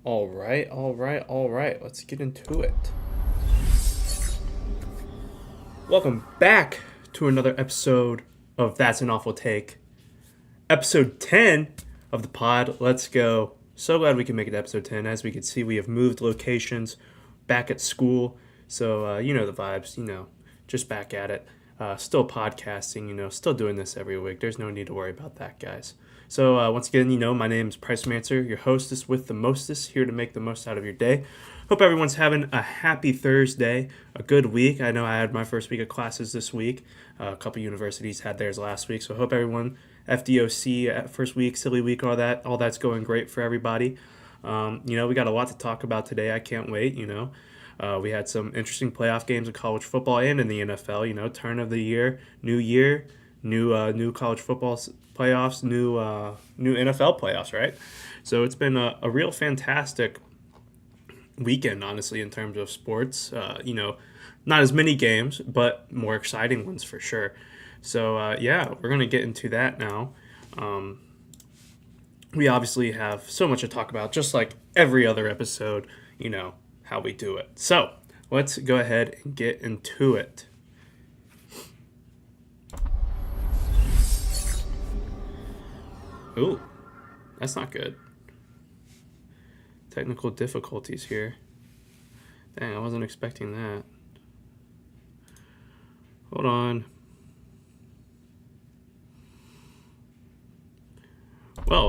All right. Let's get into it. Welcome back to another episode of That's an Awful Take. Episode 10 of the pod. Let's go. So glad we can make it to episode 10. As we can see, we have moved locations back at school. So, you know the vibes, just back at it. Still podcasting, still doing this every week. There's no need to worry about that, guys. So once again, my name is Price Mancer, your hostess with the mostest, here to make the most out of your day. Hope everyone's having a happy Thursday, a good week. I know I had my first week of classes this week. A couple universities had theirs last week, so I hope everyone, FDOC, first week, silly week, all that's going great for everybody. We got a lot to talk about today. I can't wait, We had some interesting playoff games in college football and in the NFL. Turn of the year, new college football playoffs, new NFL playoffs, right? So it's been a real fantastic weekend, honestly, in terms of sports. Not as many games, but more exciting ones for sure. So we're gonna get into that now. We obviously have so much to talk about, just like every other episode. How we do it. So let's go ahead and get into it. Ooh, that's not good. Technical difficulties here. Dang, I wasn't expecting that. Hold on. Well,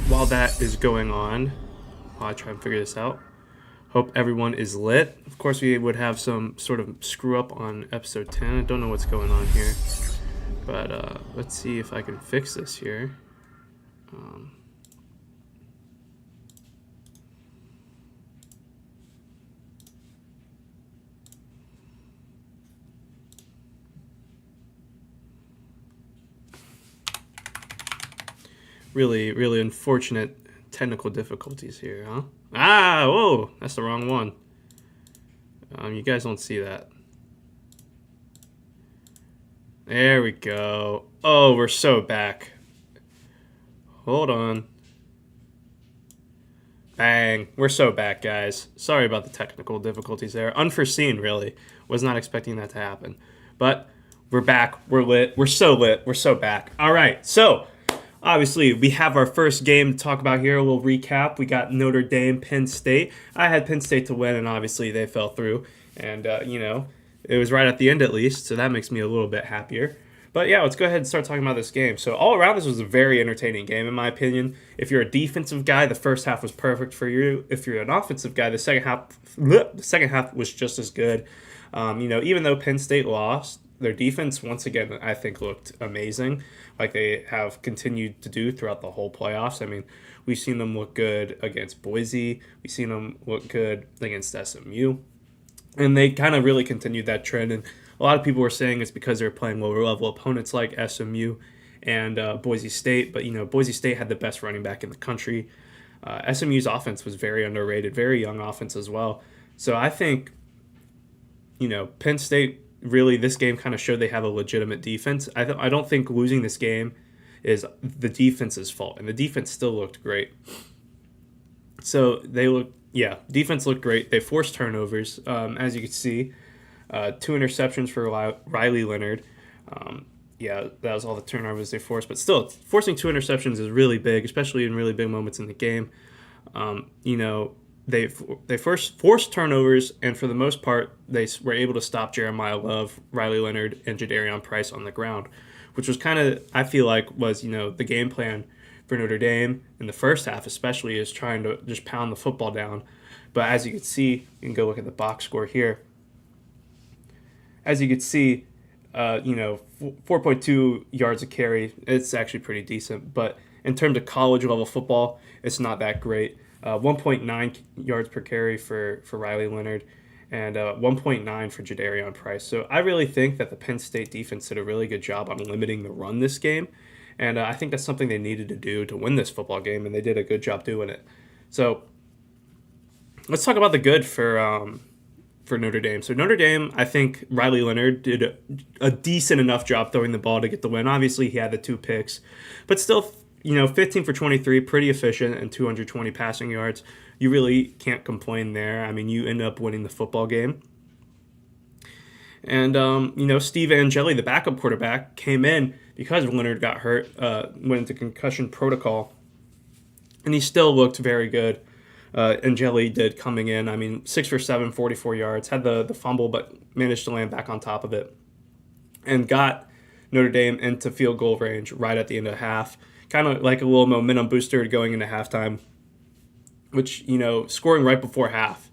while that is going on, while I try and figure this out, hope everyone is lit. Of course, we would have some sort of screw up on episode 10. I don't know what's going on here, but let's see if I can fix this here. Really, really unfortunate technical difficulties here, huh? Whoa, that's the wrong one. You guys don't see that. There we go. Oh, we're so back. Hold on. Bang. We're so back, guys. Sorry about the technical difficulties there. Unforeseen, really. Was not expecting that to happen. But we're back. We're lit. We're so lit. We're so back. All right. So, obviously, we have our first game to talk about here. A little recap. We got Notre Dame, Penn State. I had Penn State to win, and obviously they fell through. And, it was right at the end at least, so that makes me a little bit happier. But yeah, let's go ahead and start talking about this game. So all around, this was a very entertaining game, in my opinion. If you're a defensive guy, the first half was perfect for you. If you're an offensive guy, the second half was just as good. Even though Penn State lost, their defense, once again, I think looked amazing, like they have continued to do throughout the whole playoffs. I mean, we've seen them look good against Boise. We've seen them look good against SMU. And they kind of really continued that trend. And a lot of people were saying it's because they're playing lower level opponents like SMU and Boise State. But, Boise State had the best running back in the country. SMU's offense was very underrated, very young offense as well. So I think, Penn State, really, this game kind of showed they have a legitimate defense. I don't think losing this game is the defense's fault. And the defense still looked great. So defense looked great. They forced turnovers, as you can see. 2 interceptions for Riley Leonard. That was all the turnovers they forced. But still, forcing 2 interceptions is really big, especially in really big moments in the game. They first forced turnovers, and for the most part, they were able to stop Jeremiah Love, Riley Leonard, and Jadarian Price on the ground, which was kind of, I feel like, was the game plan for Notre Dame in the first half, especially, is trying to just pound the football down. But as you can see, you can go look at the box score here. As you can see, 4.2 yards a carry. It's actually pretty decent. But in terms of college level football, it's not that great. 1.9 yards per carry for Riley Leonard and 1.9 for Jadarian Price. So I really think that the Penn State defense did a really good job on limiting the run this game. And I think that's something they needed to do to win this football game, and they did a good job doing it. So let's talk about the good for Notre Dame. So Notre Dame, I think Riley Leonard did a decent enough job throwing the ball to get the win. Obviously, he had the 2 picks, but still, 15 for 23, pretty efficient, and 220 passing yards. you really can't complain there. I mean, you end up winning the football game. And, Steve Angeli, the backup quarterback, came in because Leonard got hurt, went into concussion protocol, and he still looked very good. Angeli did coming in. I mean, 6 for 7, 44 yards, had the fumble, but managed to land back on top of it and got Notre Dame into field goal range right at the end of half. Kind of like a little momentum booster going into halftime, which, scoring right before half.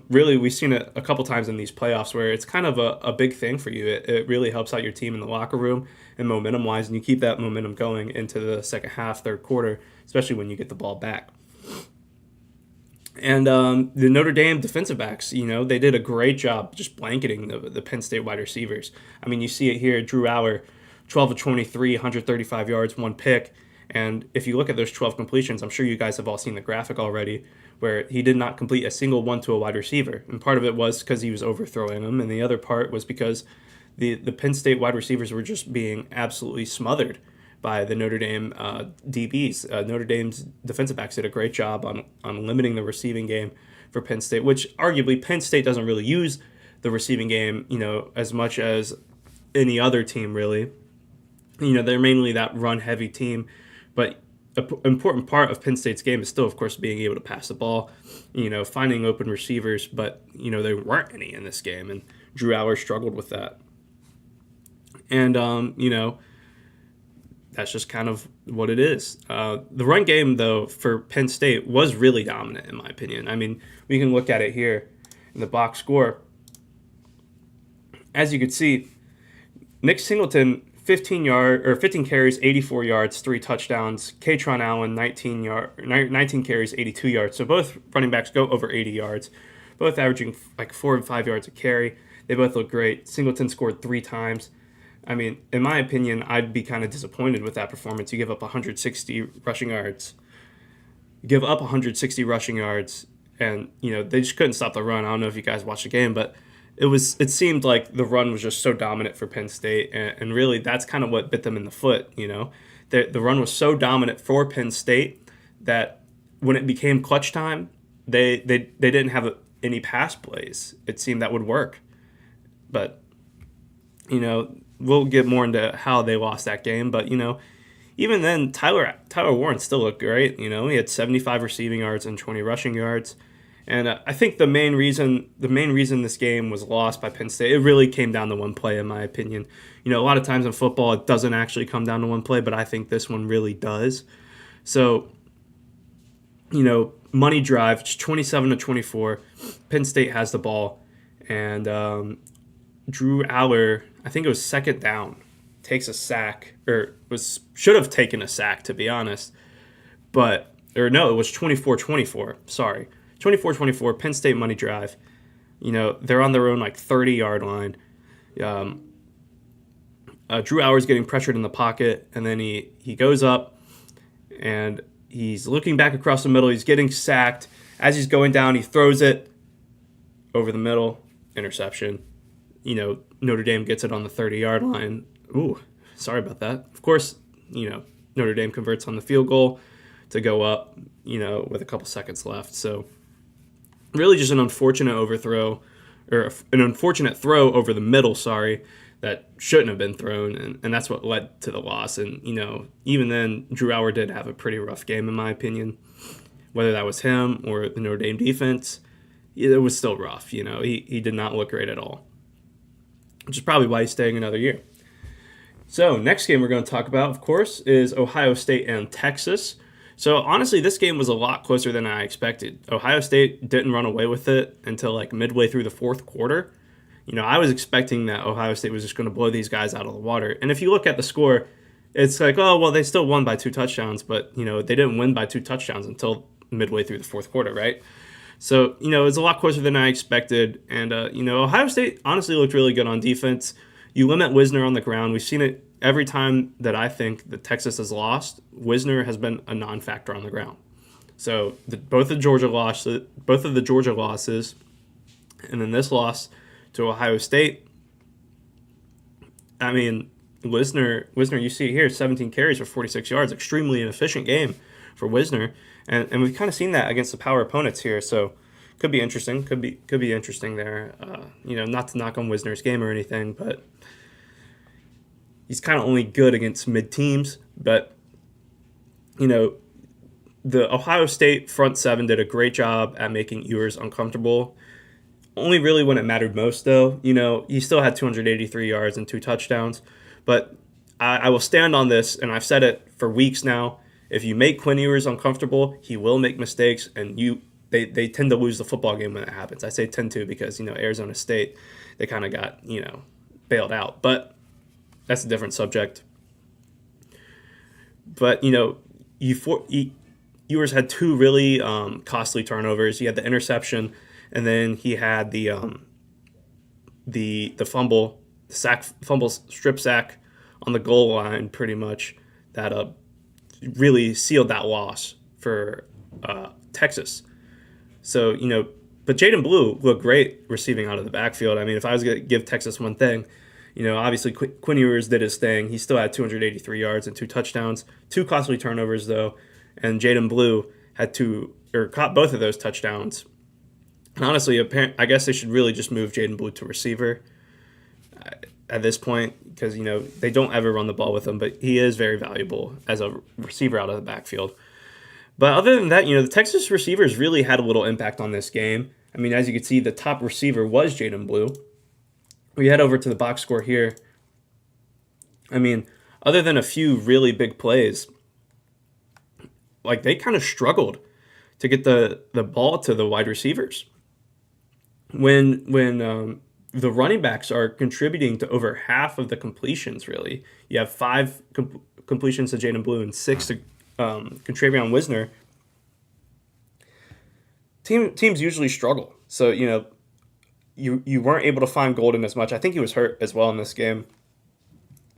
Really, we've seen it a couple times in these playoffs where it's kind of a big thing for you. It really helps out your team in the locker room and momentum-wise, and you keep that momentum going into the second half, third quarter, especially when you get the ball back. And the Notre Dame defensive backs, they did a great job just blanketing the Penn State wide receivers. I mean, you see it here, Drew Aller, 12 of 23, 135 yards, 1 pick. And if you look at those 12 completions, I'm sure you guys have all seen the graphic already, where he did not complete a single one to a wide receiver. And part of it was because he was overthrowing them, and the other part was because the Penn State wide receivers were just being absolutely smothered by the Notre Dame DBs. Notre Dame's defensive backs did a great job on limiting the receiving game for Penn State, which arguably Penn State doesn't really use the receiving game, as much as any other team really. They're mainly that run-heavy team, but an important part of Penn State's game is still, of course, being able to pass the ball, finding open receivers, but, there weren't any in this game, and Drew Aller struggled with that. And, that's just kind of what it is. The run game, though, for Penn State was really dominant, in my opinion. I mean, we can look at it here in the box score. As you can see, Nick Singleton, 15 carries, 84 yards, 3 touchdowns. Katron Allen, 19 carries, 82 yards. So both running backs go over 80 yards, both averaging like 4 and 5 yards a carry. They both look great. Singleton scored 3 times. I mean, in my opinion, I'd be kind of disappointed with that performance. You give up 160 rushing yards. And, they just couldn't stop the run. I don't know if you guys watched the game, but it seemed like the run was just so dominant for Penn State, and really that's kind of what bit them in the foot, The run was so dominant for Penn State that when it became clutch time, they didn't have any pass plays. It seemed that would work. But, we'll get more into how they lost that game, but even then, Tyler Warren still looked great. He had 75 receiving yards and 20 rushing yards, and I think the main reason this game was lost by Penn State, it really came down to one play, in my opinion. A lot of times in football, it doesn't actually come down to one play, but I think this one really does. So, money drive, just 27-24. Penn State has the ball, and Drew Aller, I think it was second down, takes a sack, or should have taken a sack, to be honest. It was 24-24, sorry. 24-24, Penn State money drive. They're on their own 30-yard line. Drew Aller's getting pressured in the pocket, and then he goes up, and he's looking back across the middle. He's getting sacked. As he's going down, he throws it over the middle, interception. Notre Dame gets it on the 30-yard line. Ooh, sorry about that. Of course, Notre Dame converts on the field goal to go up, with a couple seconds left. So really just an unfortunate overthrow, or an unfortunate throw over the middle, that shouldn't have been thrown, and that's what led to the loss. And, even then, Drew Aller did have a pretty rough game, in my opinion. Whether that was him or the Notre Dame defense, it was still rough. He did not look great at all, which is probably why he's staying another year. So next game we're going to talk about, of course, is Ohio State and Texas. So honestly, this game was a lot closer than I expected. Ohio State didn't run away with it until midway through the fourth quarter. I was expecting that Ohio State was just going to blow these guys out of the water. And if you look at the score, it's they still won by 2 touchdowns, but, they didn't win by 2 touchdowns until midway through the fourth quarter, right? So, it was a lot closer than I expected. And, Ohio State honestly looked really good on defense. You limit Wisner on the ground. We've seen it every time that I think that Texas has lost. Wisner has been a non-factor on the ground. So both of the Georgia losses, and then this loss to Ohio State. I mean, Wisner, you see here, 17 carries for 46 yards, extremely inefficient game for Wisner, and we've kind of seen that against the power opponents here. So could be interesting. Could be interesting there. Not to knock on Wisner's game or anything, but he's kind of only good against mid teams. But the Ohio State front seven did a great job at making Ewers uncomfortable. Only really when it mattered most, though. He still had 283 yards and 2 touchdowns. But I will stand on this, and I've said it for weeks now. If you make Quinn Ewers uncomfortable, he will make mistakes, and they tend to lose the football game when it happens. I say tend to because, Arizona State, they kind of got, bailed out. But that's a different subject. But, Ewers had 2 really costly turnovers. He had the interception, and then he had the fumble, strip sack on the goal line, pretty much, that really sealed that loss for Texas. So, but Jaden Blue looked great receiving out of the backfield. I mean, if I was going to give Texas one thing, obviously Quinn Ewers did his thing. He still had 283 yards and 2 touchdowns, 2 costly turnovers, though. And Jaden Blue caught both of those touchdowns. And honestly, I guess they should really just move Jaden Blue to receiver at this point because, they don't ever run the ball with him, but he is very valuable as a receiver out of the backfield. But other than that, the Texas receivers really had a little impact on this game. I mean, as you can see, the top receiver was Jaden Blue. We head over to the box score here. I mean, other than a few really big plays, they kind of struggled to get the ball to the wide receivers. When the running backs are contributing to over half of the completions, really. You have 5 completions to Jaden Blue and 6 to Contravion Wisner. Teams usually struggle. So, you weren't able to find Golden as much. I think he was hurt as well in this game.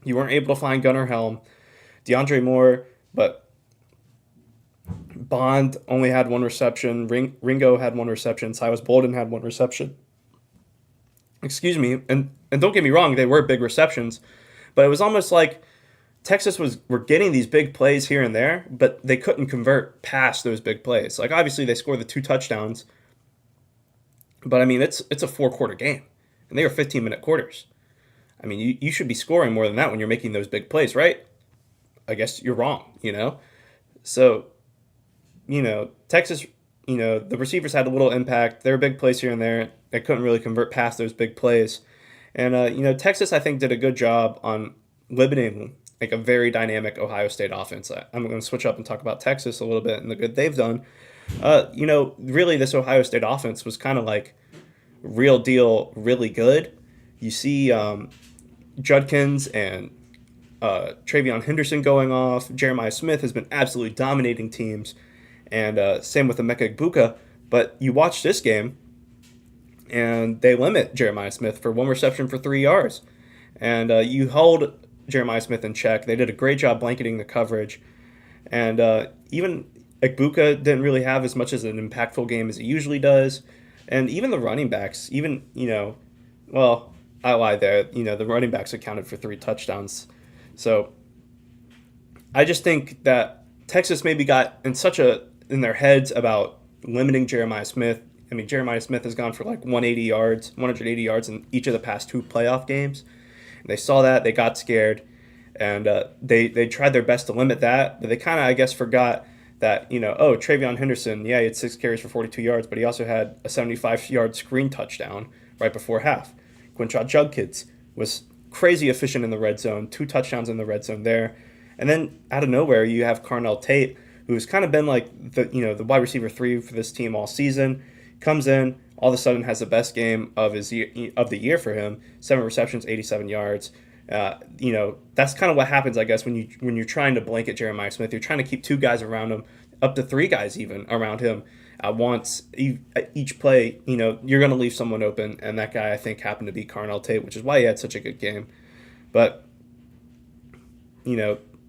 You weren't able to find Gunnar Helm, DeAndre Moore, but Bond only had 1 reception. Ringo had 1 reception. Cyrus Bolden had 1 reception. Excuse me. And don't get me wrong, they were big receptions, but it was almost like Texas were getting these big plays here and there, but they couldn't convert past those big plays. Obviously they scored the 2 touchdowns, but I mean it's a 4-quarter game, and they were 15-minute quarters. I mean you should be scoring more than that when you're making those big plays, right? I guess you're wrong, So, Texas, the receivers had a little impact. There were big plays here and there. They couldn't really convert past those big plays. And, Texas, I think, did a good job on limiting a very dynamic Ohio State offense. I'm going to switch up and talk about Texas a little bit and the good they've done. Really this Ohio State offense was kind of real deal, really good. You see Judkins and Travion Henderson going off. Jeremiah Smith has been absolutely dominating teams. And same with Emeka Egbuka. But you watch this game, and they limit Jeremiah Smith for 1 reception for 3 yards. And you hold Jeremiah Smith in check. They did a great job blanketing the coverage. And even Egbuka didn't really have as much as an impactful game as he usually does. And even the running backs, I lied there. The running backs accounted for 3 touchdowns. So I just think that Texas maybe got in their heads about limiting Jeremiah Smith. I mean, Jeremiah Smith has gone for 180 yards in each of the past 2 playoff games. And they saw that, they got scared, and they tried their best to limit that. But they kind of, I guess, forgot that, Travion Henderson, he had 6 carries for 42 yards, but he also had a 75-yard screen touchdown right before half. Quinshot Judkins was crazy efficient in the red zone, 2 touchdowns in the red zone there. And then out of nowhere, you have Carnell Tate, who's kind of been the wide receiver 3 for this team all season, comes in, all of a sudden has the best game of the year for him, 7 receptions, 87 yards. That's kind of what happens, I guess, when you're trying to blanket Jeremiah Smith. You're trying to keep 2 guys around him, up to 3 guys even around him at once. Each play, you're going to leave someone open, and that guy, I think, happened to be Carnell Tate, which is why he had such a good game. But,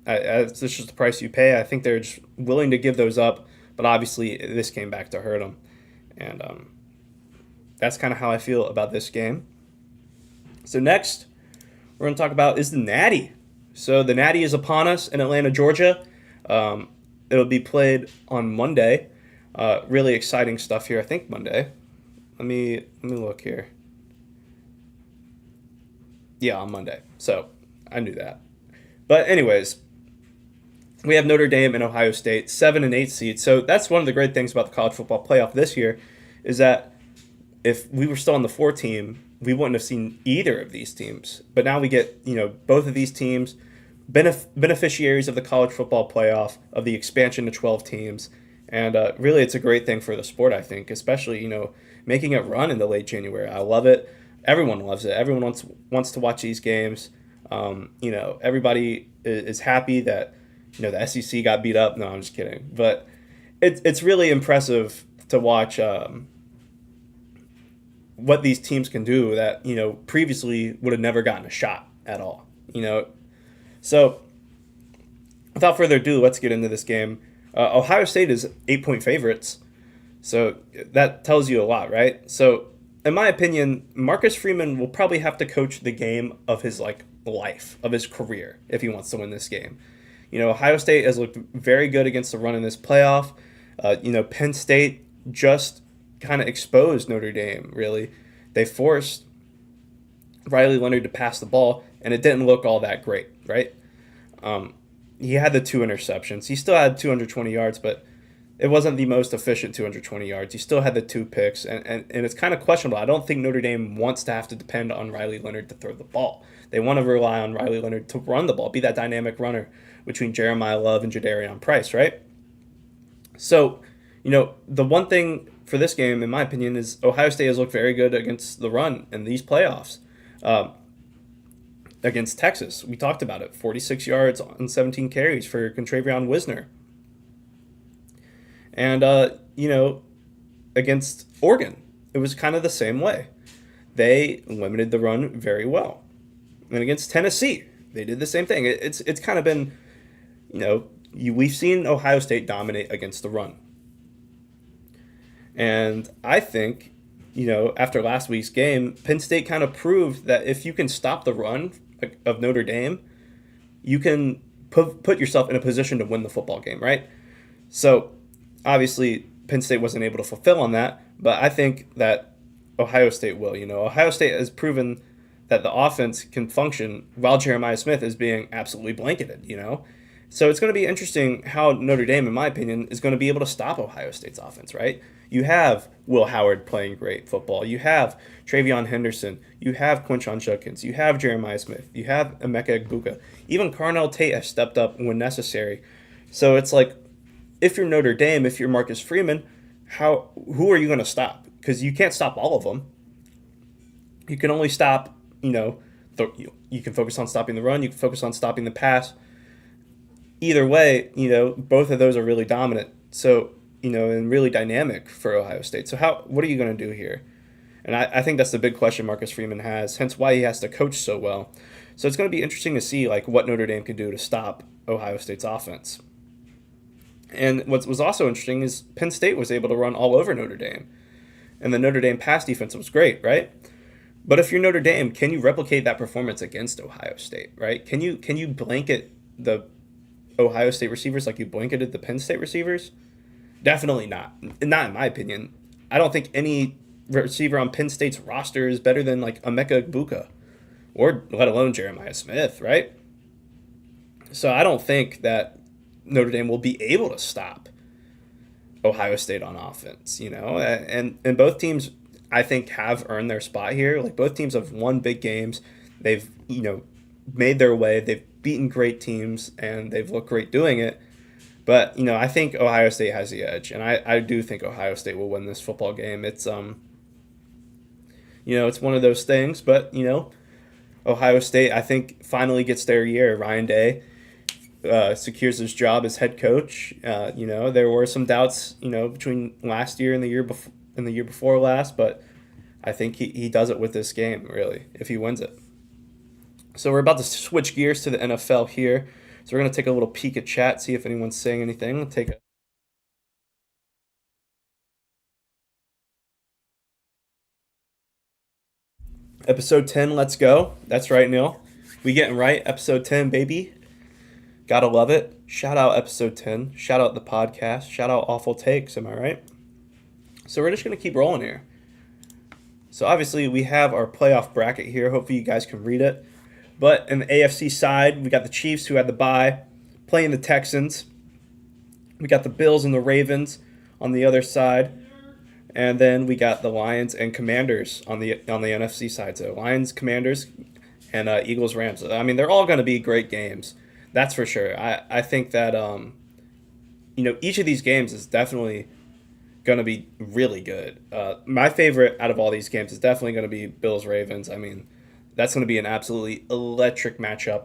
it's just the price you pay. I think they're just willing to give those up, but obviously this came back to hurt them. And that's kind of how I feel about this game. So next, we're going to talk about is the Natty. So the Natty is upon us in Atlanta, Georgia. It'll be played on Monday. Really exciting stuff here. I think Monday. Let me look here. Yeah, on Monday. So I knew that. But anyways, we have Notre Dame and Ohio State, 7 and 8 seeds. So that's one of the great things about the college football playoff this year, is that if we were still on the 4 team, we wouldn't have seen either of these teams. But now we get both of these teams beneficiaries of the college football playoff, of the expansion to 12 teams, and really it's a great thing for the sport. I think, especially making it run in the late January. I love it. Everyone loves it. Everyone wants to watch these games. Everybody is happy that the SEC got beat up. No, I'm just kidding. But it's really impressive to watch what these teams can do that previously would have never gotten a shot at all. So without further ado, let's get into this game. Ohio State is 8-point favorites, so that tells you a lot, right? So in my opinion, Marcus Freeman will probably have to coach the game of his life, of his career, if he wants to win this game. Ohio State has looked very good against the run in this playoff. Penn State just kind of exposed Notre Dame, really. They forced Riley Leonard to pass the ball, and it didn't look all that great, right? He had the 2 interceptions. He still had 220 yards, but it wasn't the most efficient 220 yards. He still had the 2 picks, and it's kind of questionable. I don't think Notre Dame wants to have to depend on Riley Leonard to throw the ball. They want to rely on Riley Leonard to run the ball, be that dynamic runner between Jeremiah Love and Jadarian Price, right? So, the one thing for this game, in my opinion, is Ohio State has looked very good against the run in these playoffs. Against Texas, we talked about it, 46 yards on 17 carries for Contravion Wisner. And, against Oregon, it was kind of the same way. They limited the run very well. And against Tennessee, they did the same thing. It's kind of been, we've seen Ohio State dominate against the run. And I think, after last week's game, Penn State kind of proved that if you can stop the run of Notre Dame, you can put yourself in a position to win the football game, right? So, obviously, Penn State wasn't able to fulfill on that, but I think that Ohio State will. Ohio State has proven that the offense can function while Jeremiah Smith is being absolutely blanketed, So it's going to be interesting how Notre Dame, in my opinion, is going to be able to stop Ohio State's offense, right? You have Will Howard playing great football. You have Travion Henderson. You have Quinshon Judkins. You have Jeremiah Smith. You have Emeka Egbuka. Even Carnell Tate has stepped up when necessary. So it's like, if you're Notre Dame, if you're Marcus Freeman, who are you going to stop? Because you can't stop all of them. You can only stop, you can focus on stopping the run. You can focus on stopping the pass. Either way, both of those are really dominant. So, and really dynamic for Ohio State. So what are you going to do here? And I think that's the big question Marcus Freeman has, hence why he has to coach so well. So it's going to be interesting to see what Notre Dame can do to stop Ohio State's offense. And what was also interesting is Penn State was able to run all over Notre Dame. And the Notre Dame pass defense was great, right? But if you're Notre Dame, can you replicate that performance against Ohio State, right? Can you blanket the Ohio State receivers like you blanketed the Penn State receivers? Definitely not. Not in my opinion. I don't think any receiver on Penn State's roster is better than Emeka Egbuka, or let alone Jeremiah Smith, right? So I don't think that Notre Dame will be able to stop Ohio State on offense, and both teams, I think, have earned their spot here. Both teams have won big games. They've, made their way. They've beaten great teams, and they've looked great doing it. But, I think Ohio State has the edge, and I do think Ohio State will win this football game. It's, it's one of those things, but, Ohio State, I think, finally gets their year. Ryan Day secures his job as head coach. There were some doubts, between last year and the year before last, but I think he does it with this game, really, if he wins it. So we're about to switch gears to the NFL here. So we're going to take a little peek at chat, see if anyone's saying anything. We'll take episode 10, let's go. That's right, Neil. We getting right, episode 10, baby. Gotta love it. Shout out episode 10. Shout out the podcast. Shout out Awful Takes. Am I right? So we're just going to keep rolling here. So obviously we have our playoff bracket here. Hopefully you guys can read it. But in the AFC side, we got the Chiefs who had the bye playing the Texans. We got the Bills and the Ravens on the other side. And then we got the Lions and Commanders on the NFC side. So Lions, Commanders, and Eagles, Rams. I mean, they're all going to be great games. That's for sure. I think that each of these games is definitely going to be really good. My favorite out of all these games is definitely going to be Bills Ravens. I mean, that's going to be an absolutely electric matchup.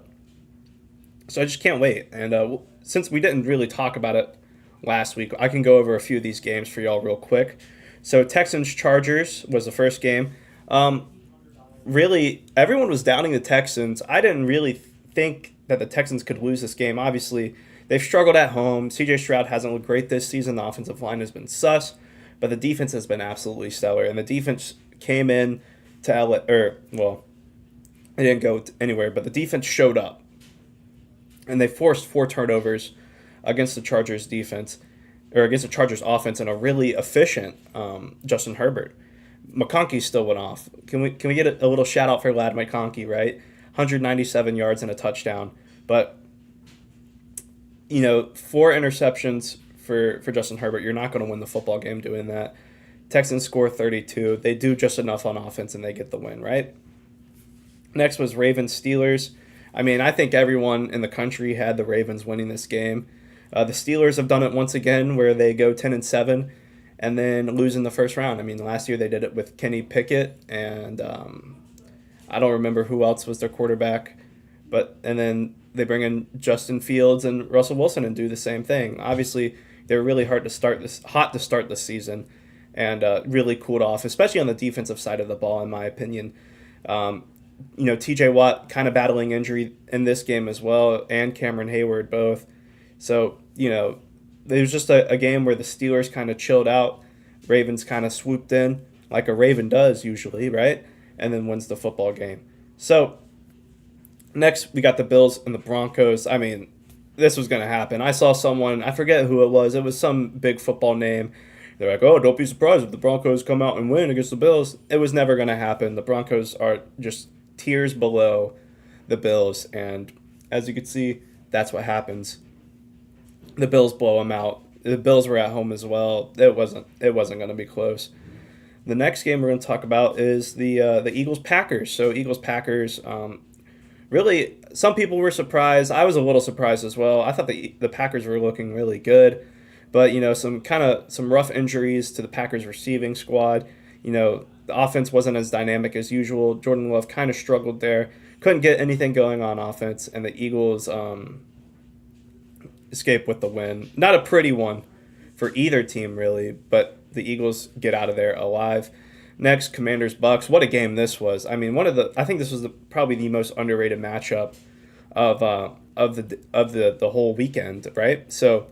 So I just can't wait. And since we didn't really talk about it last week, I can go over a few of these games for y'all real quick. So Texans Chargers was the first game. Really, everyone was doubting the Texans. I didn't really think that the Texans could lose this game. Obviously, they've struggled at home. C.J. Stroud hasn't looked great this season. The offensive line has been sus, but the defense has been absolutely stellar. And the defense came in to it didn't go anywhere, but the defense showed up. And they forced 4 turnovers against the Chargers defense, or against the Chargers offense, and a really efficient Justin Herbert. McConkey still went off. Can we get a little shout out for Lad McConkey, right? 197 yards and a touchdown. But 4 interceptions for Justin Herbert. You're not going to win the football game doing that. Texans score 32. They do just enough on offense and they get the win, right? Next was Ravens Steelers. I mean, I think everyone in the country had the Ravens winning this game. The Steelers have done it once again where they go 10-7 and then lose in the first round. I mean, last year they did it with Kenny Pickett and I don't remember who else was their quarterback, and then they bring in Justin Fields and Russell Wilson and do the same thing. Obviously, they were really hot to start this season, and really cooled off, especially on the defensive side of the ball, in my opinion. T.J. Watt kind of battling injury in this game as well, and Cameron Hayward both. So it was just a game where the Steelers kind of chilled out, Ravens kind of swooped in like a Raven does usually, right? And then wins the football game. So next we got the Bills and the Broncos. I mean, this was going to happen. I saw someone, I forget who it was some big football name. They're like, oh, don't be surprised if the Broncos come out and win against the Bills. It was never going to happen. The Broncos are just tiers below the Bills, and as you can see, that's what happens. The Bills blow them out. The Bills were at home as well. It wasn't going to be close. The next game we're going to talk about is the Eagles-Packers. So Eagles-Packers, really, some people were surprised. I was a little surprised as well. I thought the Packers were looking really good, but some rough injuries to the Packers receiving squad. The offense wasn't as dynamic as usual. Jordan Love kind of struggled there. Couldn't get anything going on offense, and the Eagles escape with the win. Not a pretty one for either team, really, but the Eagles get out of there alive. Next, Commanders Bucks. What a game this was! I mean, I think this was probably the most underrated matchup of the whole weekend, right? So,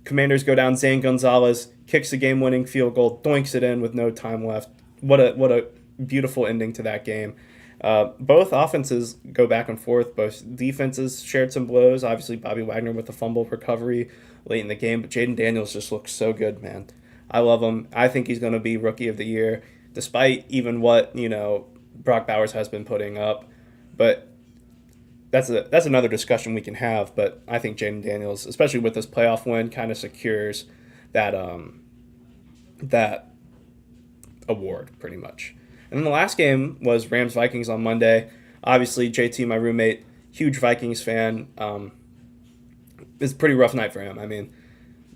Commanders go down. Zane Gonzalez kicks the game-winning field goal, doinks it in with no time left. What a beautiful ending to that game. Both offenses go back and forth. Both defenses shared some blows. Obviously, Bobby Wagner with the fumble recovery late in the game, but Jaden Daniels just looks so good, man. I love him. I think he's going to be Rookie of the Year, despite even what Brock Bowers has been putting up. But that's another discussion we can have. But I think Jaden Daniels, especially with this playoff win, kind of secures that award pretty much. And then the last game was Rams-Vikings on Monday. Obviously, JT, my roommate, huge Vikings fan. It's a pretty rough night for him. I mean,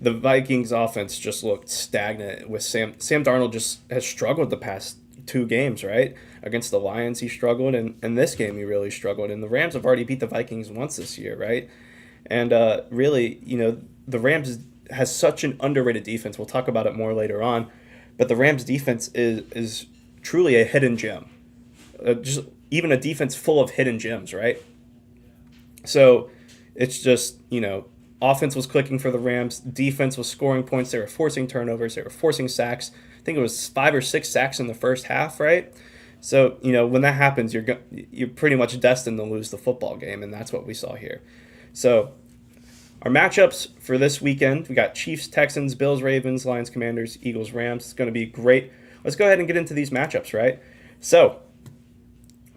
the Vikings offense just looked stagnant with Sam Darnold just has struggled the past 2 games, right? Against the Lions, he struggled, and in this game, he really struggled. And the Rams have already beat the Vikings once this year, right? And really, the Rams has such an underrated defense. We'll talk about it more later on. But the Rams defense is truly a hidden gem. Just even a defense full of hidden gems, right? So it's just, offense was clicking for the Rams. Defense was scoring points. They were forcing turnovers. They were forcing sacks. I think it was 5 or 6 sacks in the first half, right? So, when that happens, you're pretty much destined to lose the football game, and that's what we saw here. So Our matchups for this weekend, we got Chiefs, Texans, Bills, Ravens, Lions, Commanders, Eagles, Rams. It's going to be great. Let's go ahead and get into these matchups, right? So,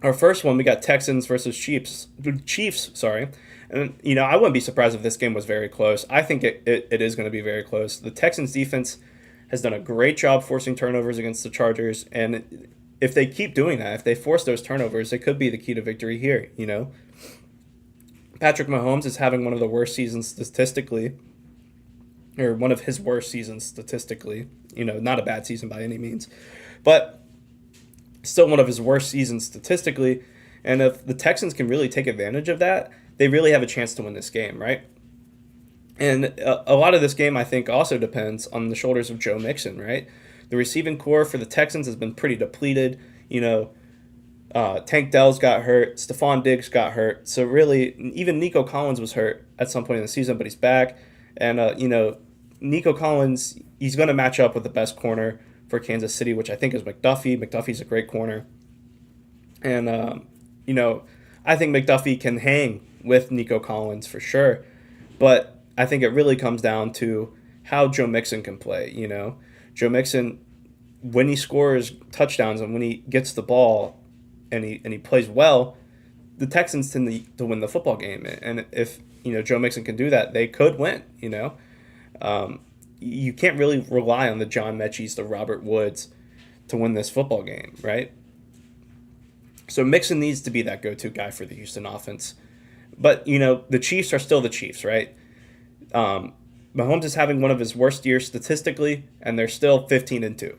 our first one, we got Texans versus Chiefs. Chiefs, sorry. And, I wouldn't be surprised if this game was very close. I think it is going to be very close. The Texans defense has done a great job forcing turnovers against the Chargers. And if they keep doing that, if they force those turnovers, it could be the key to victory here, Patrick Mahomes is having one of the worst seasons statistically, or one of his worst seasons statistically. Not a bad season by any means, but still one of his worst seasons statistically. And if the Texans can really take advantage of that, they really have a chance to win this game, right? And a lot of this game, I think, also depends on the shoulders of Joe Mixon, right? The receiving core for the Texans has been pretty depleted. Tank Dell's got hurt. Stephon Diggs got hurt. So really, even Nico Collins was hurt at some point in the season, but he's back. And, Nico Collins, he's going to match up with the best corner for Kansas City, which I think is McDuffie. McDuffie's a great corner. And, I think McDuffie can hang with Nico Collins for sure. But I think it really comes down to how Joe Mixon can play, Joe Mixon, when he scores touchdowns and when he gets the ball and he plays well, the Texans tend to win the football game. And if, Joe Mixon can do that, they could win, You can't really rely on the John Mechie's, the Robert Woods to win this football game, right? So Mixon needs to be that go-to guy for the Houston offense. But, the Chiefs are still the Chiefs, right? Mahomes is having one of his worst years statistically, and they're still 15-2.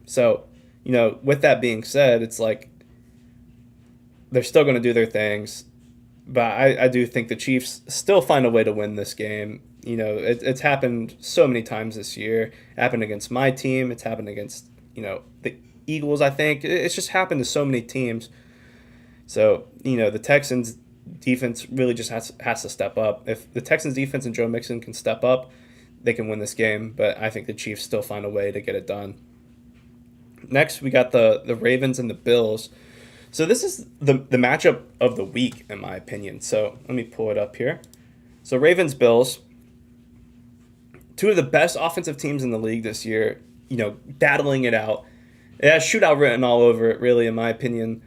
So, with that being said, it's like they're still going to do their things. But I do think the Chiefs still find a way to win this game. It's happened so many times this year. It happened against my team. It's happened against, the Eagles, I think. It's just happened to so many teams. So, the Texans defense really just has to step up. If the Texans defense and Joe Mixon can step up, they can win this game. But I think the Chiefs still find a way to get it done. Next, we got the Ravens and the Bills. So this is the matchup of the week, in my opinion. So let me pull it up here. So Ravens-Bills, two of the best offensive teams in the league this year, battling it out. It has shootout written all over it, really, in my opinion.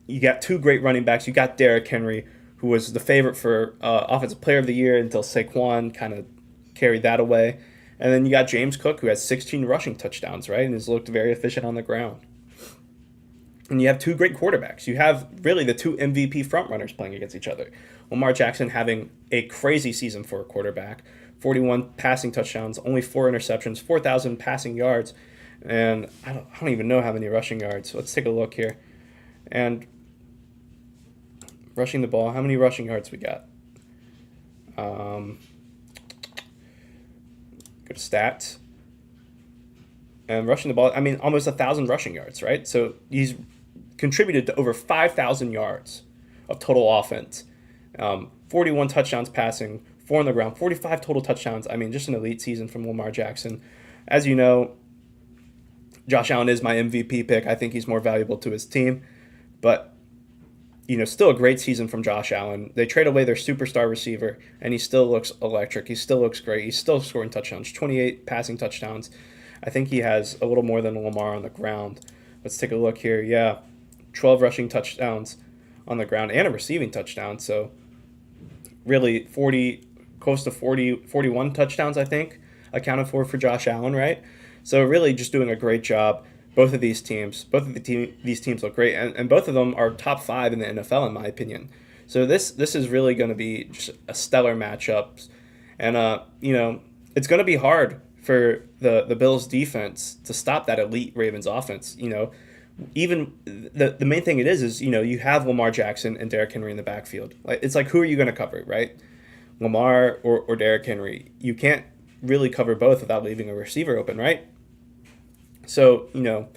You got two great running backs. You got Derrick Henry, who was the favorite for Offensive Player of the Year until Saquon kind of carried that away. And then you got James Cook, who has 16 rushing touchdowns, right, and has looked very efficient on the ground. And you have two great quarterbacks. You have really the two MVP frontrunners playing against each other. Lamar Jackson having a crazy season for a quarterback. 41 passing touchdowns, only 4 interceptions, 4,000 passing yards. And I don't even know how many rushing yards. So let's take a look here. And rushing the ball, how many rushing yards we got? Go to stats. And rushing the ball, almost 1,000 rushing yards, right? So he's contributed to over 5,000 yards of total offense. 41 touchdowns passing, 4 on the ground, 45 total touchdowns. Just an elite season from Lamar Jackson. As you know, Josh Allen is my MVP pick. I think he's more valuable to his team. But, still a great season from Josh Allen. They trade away their superstar receiver, and he still looks electric. He still looks great. He's still scoring touchdowns, 28 passing touchdowns. I think he has a little more than Lamar on the ground. Let's take a look here. Yeah, 12 rushing touchdowns on the ground and a receiving touchdown. So really close to 41 touchdowns, I think, accounted for Josh Allen, right? So really just doing a great job. Both of these teams look great, and both of them are top 5 in the NFL, in my opinion. So this is really going to be just a stellar matchup. And, it's going to be hard for the Bills defense to stop that elite Ravens offense. Even the main thing is you have Lamar Jackson and Derrick Henry in the backfield. It's like, who are you going to cover, right? Lamar or Derrick Henry. You can't really cover both without leaving a receiver open, right? So, and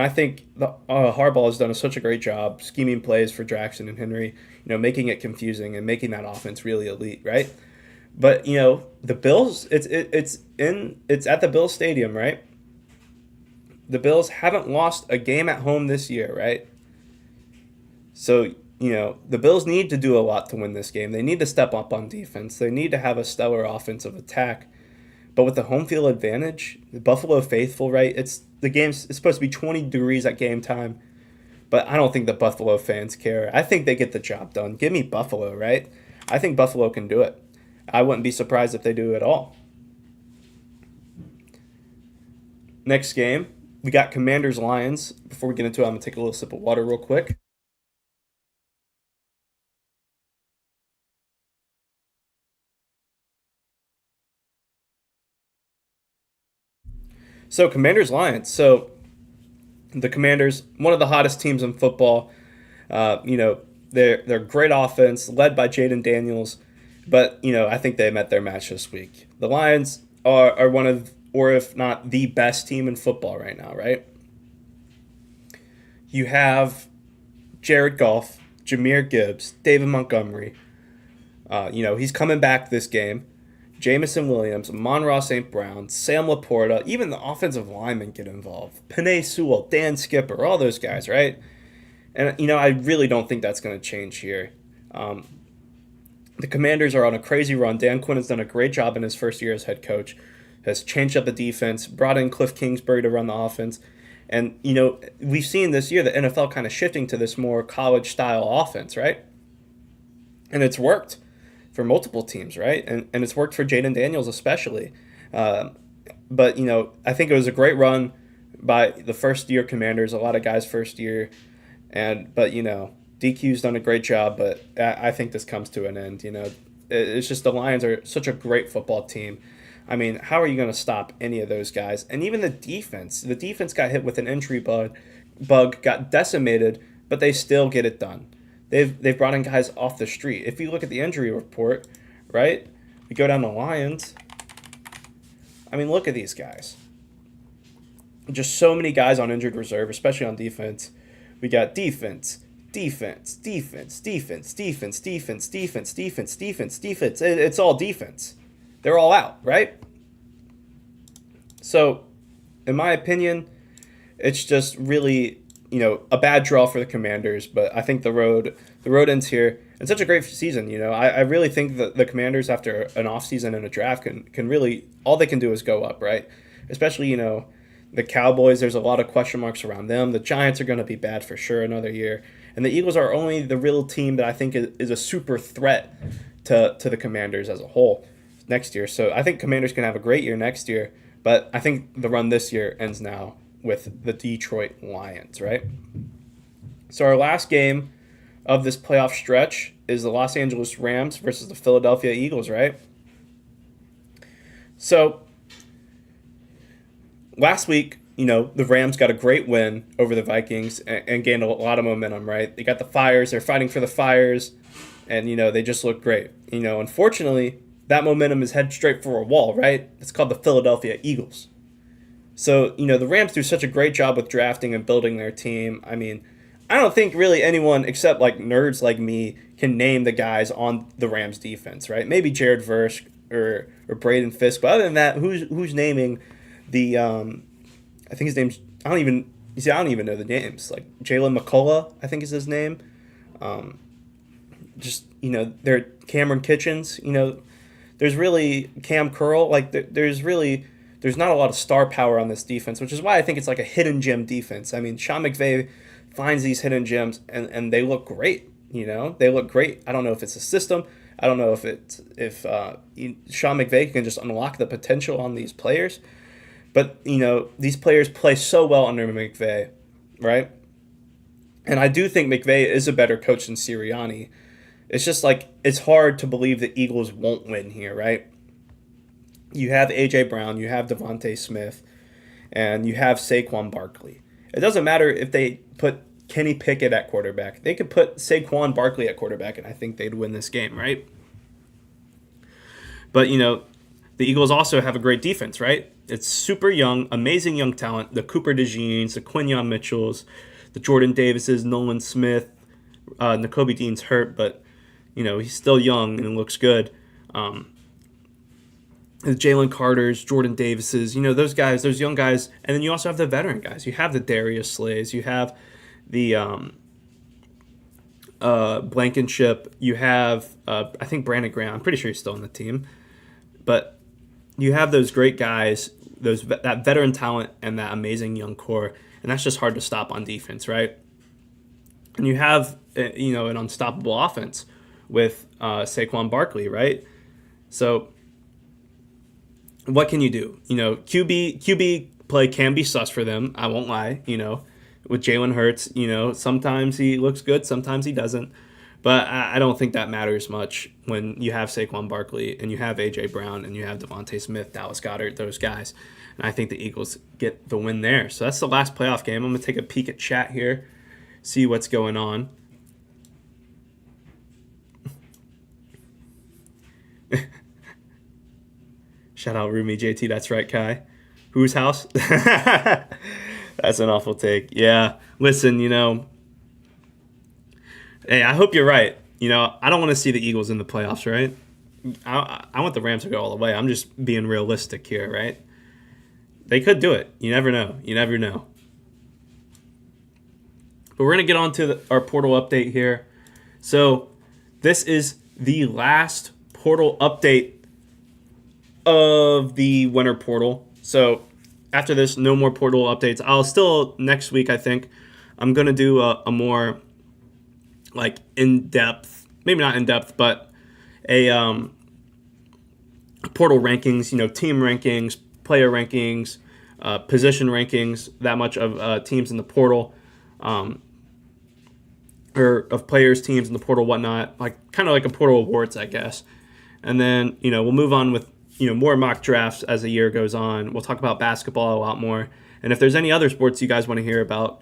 I think Harbaugh has done such a great job scheming plays for Jackson and Henry, making it confusing and making that offense really elite, right? But, the Bills, it's at the Bills Stadium, right? The Bills haven't lost a game at home this year, right? So the Bills need to do a lot to win this game. They need to step up on defense. They need to have a stellar offensive attack. But with the home field advantage, the Buffalo faithful, right? It's supposed to be 20 degrees at game time, but I don't think the Buffalo fans care. I think they get the job done. Give me Buffalo, right? I think Buffalo can do it. I wouldn't be surprised if they do it all. Next game, we got Commanders-Lions. Before we get into it, I'm going to take a little sip of water real quick. So Commanders-Lions. So the Commanders, one of the hottest teams in football. They're great offense, led by Jaden Daniels. But, I think they met their match this week. The Lions are one of, or if not the best team in football right now, right? You have Jared Goff, Jahmyr Gibbs, David Montgomery. He's coming back this game. Jamison Williams, Monroe St. Brown, Sam Laporta, even the offensive linemen get involved. Penei Sewell, Dan Skipper, all those guys, right? And, I really don't think that's going to change here. The Commanders are on a crazy run. Dan Quinn has done a great job in his first year as head coach, has changed up the defense, brought in Cliff Kingsbury to run the offense. And, we've seen this year the NFL kind of shifting to this more college-style offense, right? And it's worked for multiple teams, right? And it's worked for Jaden Daniels especially. But, I think it was a great run by the first-year Commanders, a lot of guys first year. But DQ's done a great job, but I think this comes to an end. It's just the Lions are such a great football team. I mean, how are you going to stop any of those guys? And even the defense. The defense got hit with an injury bug, got decimated, but they still get it done. They've brought in guys off the street. If you look at the injury report, right, we go down to Lions. I mean, look at these guys. Just so many guys on injured reserve, especially on defense. We got defense. It's all defense. They're all out, right? So, in my opinion, it's just really, a bad draw for the Commanders. But I think the road ends here. And such a great season, I really think that the Commanders, after an offseason and a draft, can really, all they can do is go up, right? Especially, the Cowboys, there's a lot of question marks around them. The Giants are going to be bad for sure another year. And the Eagles are only the real team that I think is a super threat to the Commanders as a whole next year. So I think Commanders can have a great year next year. But I think the run this year ends now with the Detroit Lions, right? So our last game of this playoff stretch is the Los Angeles Rams versus the Philadelphia Eagles, right? So last week, the Rams got a great win over the Vikings and gained a lot of momentum, right? They got the Fires. They're fighting for the Fires, and, they just look great. Unfortunately, that momentum is headed straight for a wall, right? It's called the Philadelphia Eagles. So, the Rams do such a great job with drafting and building their team. I mean, I don't think really anyone except like nerds like me can name the guys on the Rams defense, right? Maybe Jared Verse or Braden Fisk, but other than that, who's naming the I think his name's I don't even know the names. Like Jalen McCullough, I think is his name. They're Cameron Kitchens. There's really Cam Curl. Like there's not a lot of star power on this defense, which is why I think it's like a hidden gem defense. I mean, Sean McVay finds these hidden gems and they look great. They look great. I don't know if it's a system. I don't know if Sean McVay can just unlock the potential on these players. But, these players play so well under McVay, right? And I do think McVay is a better coach than Sirianni. It's just like, it's hard to believe the Eagles won't win here, right? You have A.J. Brown, you have Devontae Smith, and you have Saquon Barkley. It doesn't matter if they put Kenny Pickett at quarterback. They could put Saquon Barkley at quarterback, and I think they'd win this game, right? But, the Eagles also have a great defense, right? It's super young, amazing young talent. The Cooper DeJeans, the Quinyon Mitchells, the Jordan Davises, Nolan Smith, Nakobe Dean's hurt, but, he's still young and looks good. The Jalen Carters, Jordan Davises, those guys, those young guys. And then you also have the veteran guys. You have the Darius Slays. You have the Blankenship. You have, I think, Brandon Graham. I'm pretty sure he's still on the team. But you have those great guys, that veteran talent and that amazing young core, and that's just hard to stop on defense, right? And you have, an unstoppable offense with Saquon Barkley, right? So what can you do? QB play can be sus for them. I won't lie. With Jalen Hurts, sometimes he looks good, sometimes he doesn't. But I don't think that matters much when you have Saquon Barkley and you have A.J. Brown and you have Devontae Smith, Dallas Goedert, those guys. And I think the Eagles get the win there. So that's the last playoff game. I'm going to take a peek at chat here, see what's going on. Shout out Rumi JT. That's right, Kai. Whose house? That's an awful take. Yeah. Listen, hey, I hope you're right. I don't want to see the Eagles in the playoffs, right? I want the Rams to go all the way. I'm just being realistic here, right? They could do it. You never know. You never know. But we're going to get on to our portal update here. So this is the last portal update of the winter portal. So after this, no more portal updates. I'll still, next week, I think, I'm going to do a more in-depth, maybe not in-depth, but a portal rankings, team rankings, player rankings, position rankings, that much of teams in the portal, or of players, teams in the portal, whatnot, kind of like a portal awards, I guess. And then, we'll move on with, more mock drafts as the year goes on. We'll talk about basketball a lot more. And if there's any other sports you guys want to hear about,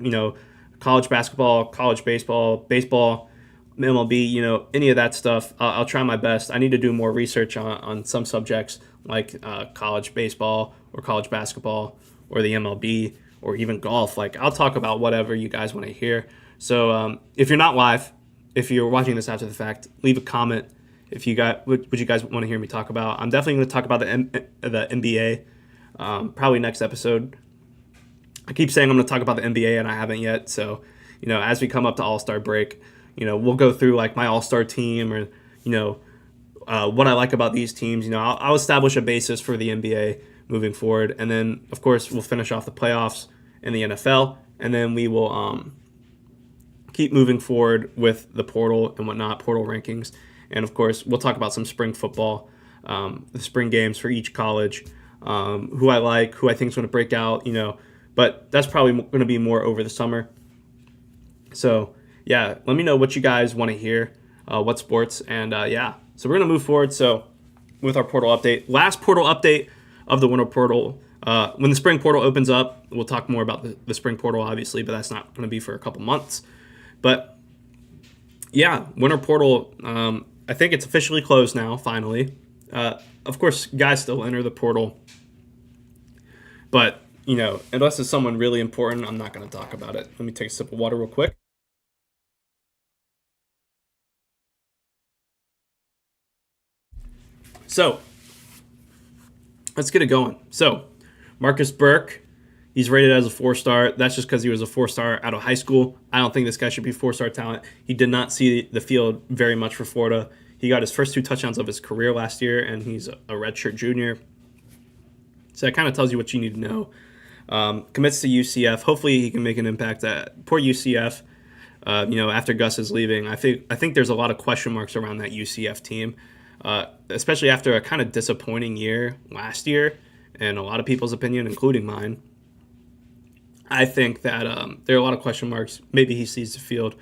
college basketball, college baseball, MLB, any of that stuff, I'll try my best. I need to do more research on some subjects like college baseball or college basketball or the MLB or even golf. I'll talk about whatever you guys want to hear. So if you're not live, if you're watching this after the fact, leave a comment if you got what you guys want to hear me talk about. I'm definitely going to talk about the NBA probably next episode. I keep saying I'm going to talk about the NBA and I haven't yet. So, as we come up to All-Star break, we'll go through my All-Star team or, what I like about these teams. I'll establish a basis for the NBA moving forward. And then, of course, we'll finish off the playoffs in the NFL. And then we will keep moving forward with the portal and whatnot, portal rankings. And, of course, we'll talk about some spring football, the spring games for each college, who I like, who I think is going to break out, But that's probably going to be more over the summer. So, yeah, let me know what you guys want to hear, what sports. And, so we're going to move forward. So with our portal update, last portal update of the winter portal. When the spring portal opens up, we'll talk more about the spring portal, obviously, but that's not going to be for a couple months. But, yeah, winter portal, I think it's officially closed now, finally. Of course, guys still enter the portal. But, unless it's someone really important, I'm not going to talk about it. Let me take a sip of water real quick. So, let's get it going. So, Marcus Burke, he's rated as a 4-star. That's just because he was a 4-star out of high school. I don't think this guy should be 4-star talent. He did not see the field very much for Florida. He got his first 2 touchdowns of his career last year, and he's a redshirt junior. So that kind of tells you what you need to know. Commits to UCF. Hopefully he can make an impact. Poor UCF, after Gus is leaving. I think there's a lot of question marks around that UCF team, especially after a kind of disappointing year last year, in a lot of people's opinion, including mine. I think that there are a lot of question marks. Maybe he sees the field.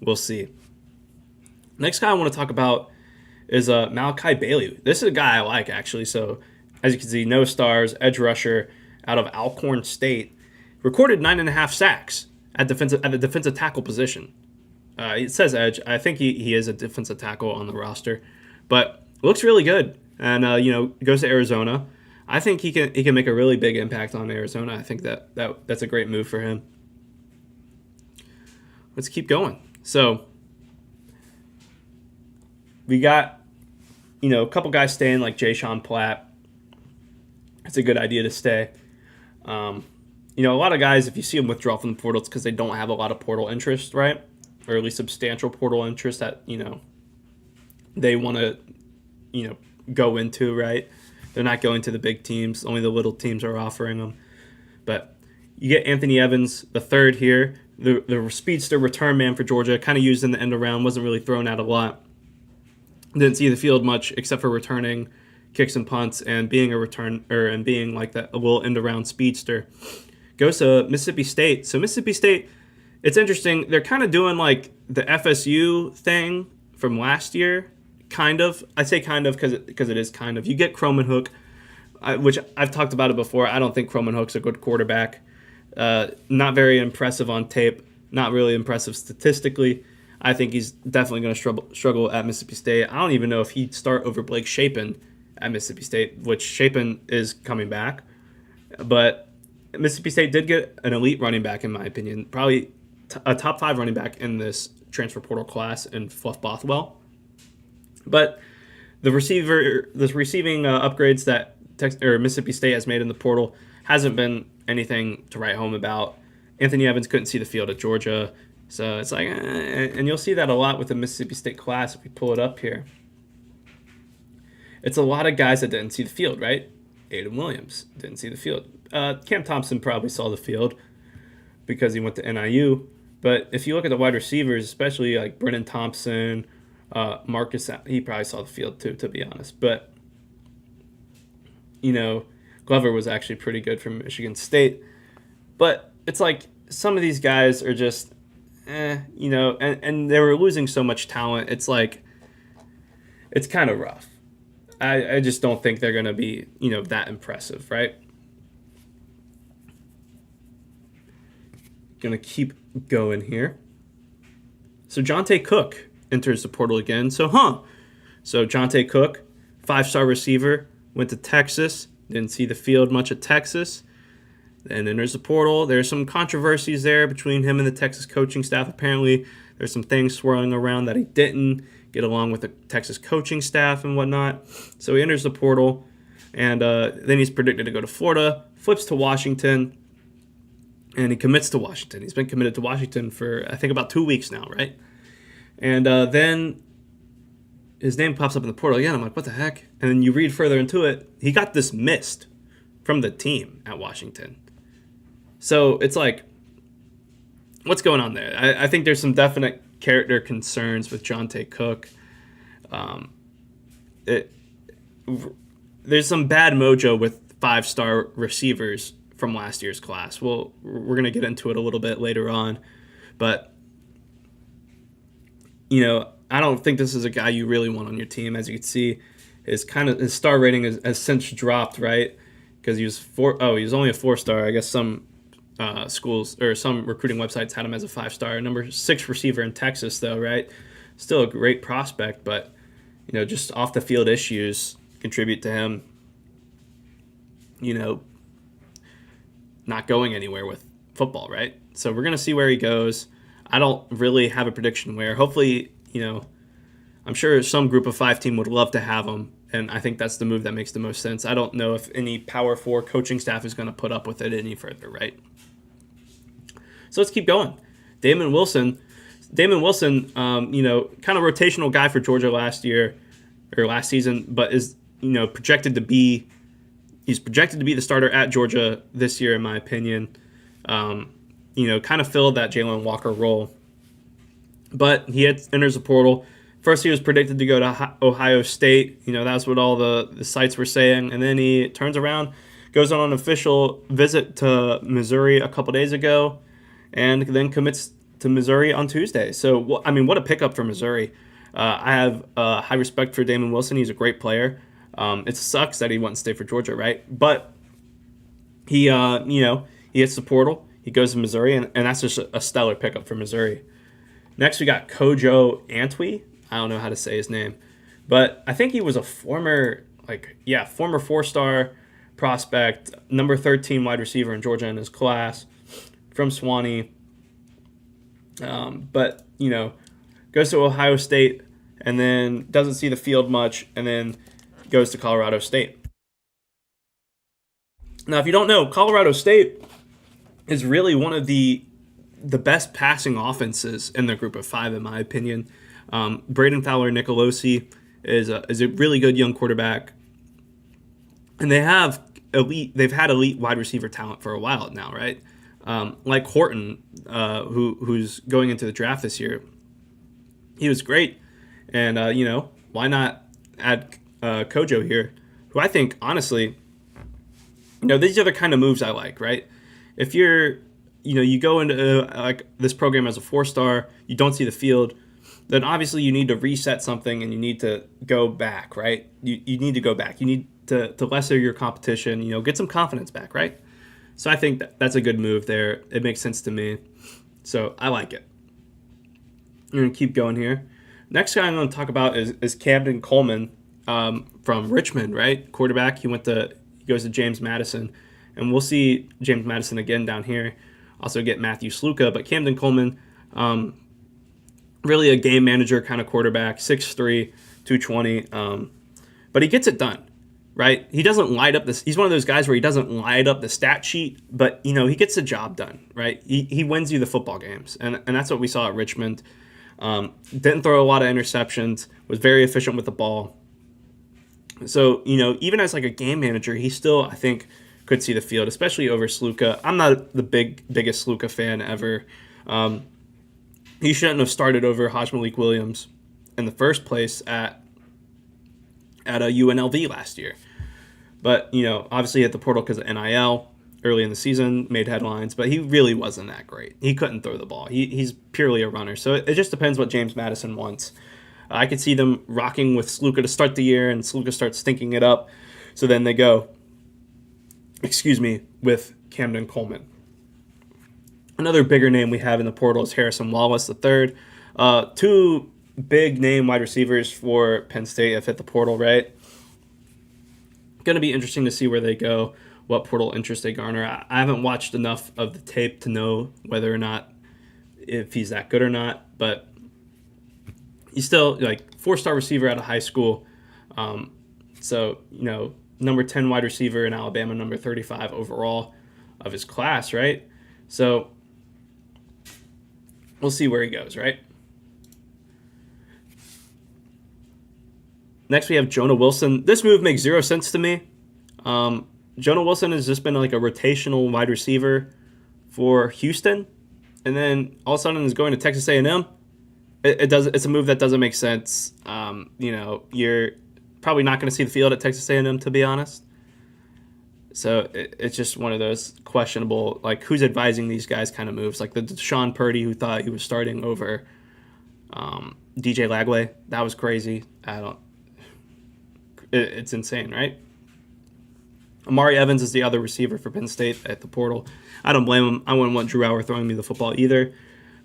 We'll see. Next guy I want to talk about is Malachi Bailey. This is a guy I like, actually. So, as you can see, no stars, edge rusher out of Alcorn State. Recorded 9.5 sacks at the defensive tackle position. It says edge. I think he is a defensive tackle on the roster. But looks really good. And, goes to Arizona. I think he can make a really big impact on Arizona. I think that's a great move for him. Let's keep going. So, we got, a couple guys staying like Jay-Sean Platt. It's a good idea to stay. A lot of guys, if you see them withdraw from the portal, it's because they don't have a lot of portal interest, right? or at least substantial portal interest that, they want to, go into, right? They're not going to the big teams. Only the little teams are offering them. But you get Anthony Evans, the third here, the speedster return man for Georgia, kind of used in the end around, wasn't really thrown out a lot. Didn't see the field much except for returning kicks and punts and being and being like that a little end around speedster. Goes to Mississippi State. So Mississippi State, it's interesting. They're kind of doing like the FSU thing from last year, kind of. I say kind of because it is kind of. You get Cromanhook, which I've talked about it before. I don't think Cromanhook's a good quarterback. Not very impressive on tape. Not really impressive statistically. I think he's definitely going to struggle at Mississippi State. I don't even know if he'd start over Blake Shapen at Mississippi State, which Shapen is coming back. But Mississippi State did get an elite running back, in my opinion. Probably a top 5 running back in this transfer portal class in Fluff Bothwell. But the receiving upgrades that Mississippi State has made in the portal hasn't been anything to write home about. Anthony Evans couldn't see the field at Georgia. So it's like, and you'll see that a lot with the Mississippi State class if we pull it up here. It's a lot of guys that didn't see the field, right? Aiden Williams didn't see the field. Cam Thompson probably saw the field because he went to NIU. But if you look at the wide receivers, especially like Brennan Thompson, Marcus, he probably saw the field too, to be honest. But, Glover was actually pretty good from Michigan State. But it's like some of these guys are just, and they were losing so much talent. It's like, it's kind of rough. I just don't think they're going to be, that impressive, right? Going to keep going here. So Jonte Cook enters the portal again. So Jonte Cook, 5-star receiver, went to Texas. Didn't see the field much at Texas. Then enters the portal. There's some controversies there between him and the Texas coaching staff. Apparently, there's some things swirling around that he didn't get along with the Texas coaching staff and whatnot. So he enters the portal, and then he's predicted to go to Florida, flips to Washington, and he commits to Washington. He's been committed to Washington for, I think, about 2 weeks now, right? And then his name pops up in the portal again. I'm like, what the heck? And then you read further into it. He got dismissed from the team at Washington. So it's like, what's going on there? I think there's some definite character concerns with Jonte Cook. There's some bad mojo with 5-star receivers from last year's class. Well, we're going to get into it a little bit later on. But, I don't think this is a guy you really want on your team. As you can see, his star rating has since dropped, right? Because he was only a 4-star. I guess some schools or some recruiting websites had him as a 5-star. Number 6 receiver in Texas, though, right? Still a great prospect, but just off the field issues contribute to him, not going anywhere with football, right? So we're gonna see where he goes. I don't really have a prediction where. Hopefully, I'm sure some group of 5 team would love to have him, and I think that's the move that makes the most sense. I don't know if any Power 4 coaching staff is going to put up with it any further, right? So let's keep going. Damon Wilson, kind of rotational guy for Georgia last season, but is projected to be the starter at Georgia this year, in my opinion. Kind of filled that Jalen Walker role. But he enters the portal. First, he was predicted to go to Ohio State. That's what all the sites were saying. And then he turns around, goes on an official visit to Missouri a couple days ago, and then commits to Missouri on Tuesday. So, what a pickup for Missouri. I have high respect for Damon Wilson. He's a great player. It sucks that he wouldn't stay for Georgia, right? But he hits the portal. He goes to Missouri, and that's just a stellar pickup for Missouri. Next, we got Kojo Antwi. I don't know how to say his name, but I think he was a former 4-star prospect, number 13 wide receiver in Georgia in his class, from Swanee. But goes to Ohio State and then doesn't see the field much, and then goes to Colorado State. Now, if you don't know, Colorado State is really one of the the best passing offenses in the group of five, in my opinion. Braden Fowler Nicolosi is a really good young quarterback, and they've had elite wide receiver talent for a while now, right? Like Horton, who's going into the draft this year. He was great, and why not add Kojo here, who I think honestly, these are the kind of moves I like, right? If you go into like this program as a 4-star, you don't see the field, then obviously you need to reset something and you need to go back, right? You need to go back. You need to lesser your competition, get some confidence back, right? So I think that's a good move there. It makes sense to me. So I like it. I'm going to keep going here. Next guy I'm going to talk about is Camden Coleman from Richmond, right? Quarterback. He goes to James Madison. And we'll see James Madison again down here. Also get Matthew Sluka. But Camden Coleman, really a game manager kind of quarterback, 6'3", 220. But he gets it done, right? He doesn't light up this. He's one of those guys where he doesn't light up the stat sheet, but, he gets the job done, right? He wins you the football games. And that's what we saw at Richmond. Didn't throw a lot of interceptions, was very efficient with the ball. So, even as like a game manager, he still, I think, could see the field, especially over Sluka. I'm not the biggest Sluka fan ever. He shouldn't have started over Hajj Malik Williams in the first place at UNLV last year. But, obviously hit the portal because of NIL early in the season, made headlines, but he really wasn't that great. He couldn't throw the ball. He's purely a runner. So it just depends what James Madison wants. I could see them rocking with Sluka to start the year, and Sluka starts stinking it up. So then they go, with Camden Coleman. Another bigger name we have in the portal is Harrison Wallace III. Two big name wide receivers for Penn State have hit the portal, right? Going to be interesting to see where they go, what portal interest they garner. I haven't watched enough of the tape to know whether or not if he's that good or not, but he's still like 4-star receiver out of high school. So, number 10 wide receiver in Alabama, number 35 overall of his class, right? So we'll see where he goes, right? Next, we have Jonah Wilson. This move makes zero sense to me. Jonah Wilson has just been like a rotational wide receiver for Houston, and then all of a sudden is going to Texas A&M. It's a move that doesn't make sense. You're probably not going to see the field at Texas A&M, to be honest. So it's just one of those questionable, like, who's advising these guys kind of moves. Like the Deshaun Purdy, who thought he was starting over DJ Lagway. That was crazy. It's insane, right? Amari Evans is the other receiver for Penn State at the portal. I don't blame him. I wouldn't want Drew Hauer throwing me the football either.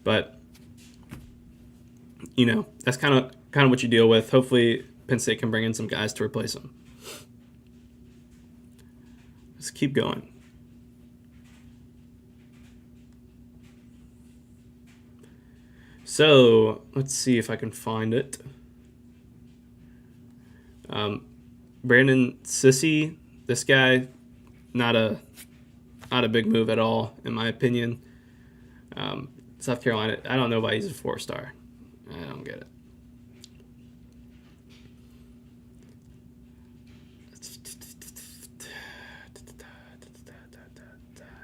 But, that's kind of what you deal with. Hopefully Penn State can bring in some guys to replace him. Let's keep going. So let's see if I can find it. Brandon Sissy, this guy, not a big move at all, in my opinion. South Carolina, I don't know why he's a 4-star. I don't get it.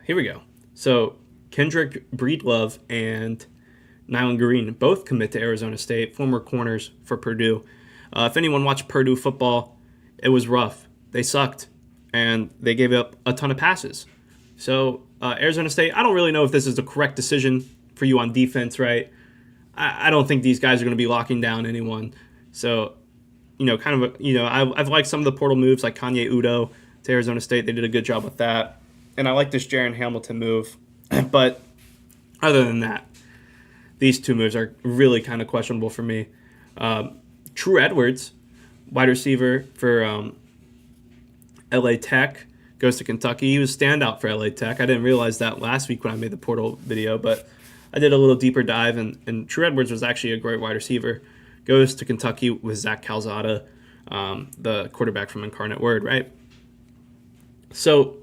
Here we go. So Kendrick Breedlove and Nyland Green both commit to Arizona State, former corners for Purdue. If anyone watched Purdue football, it was rough. They sucked, and they gave up a ton of passes. So Arizona State, I don't really know if this is the correct decision for you on defense, right? I don't think these guys are going to be locking down anyone. So, I've liked some of the portal moves like Kanye Udo to Arizona State. They did a good job with that. And I like this Jaron Hamilton move. But other than that, these two moves are really kind of questionable for me. True Edwards, wide receiver for LA Tech, goes to Kentucky. He was standout for LA Tech. I didn't realize that last week when I made the portal video, but I did a little deeper dive, and True Edwards was actually a great wide receiver. Goes to Kentucky with Zach Calzada, the quarterback from Incarnate Word, right? So,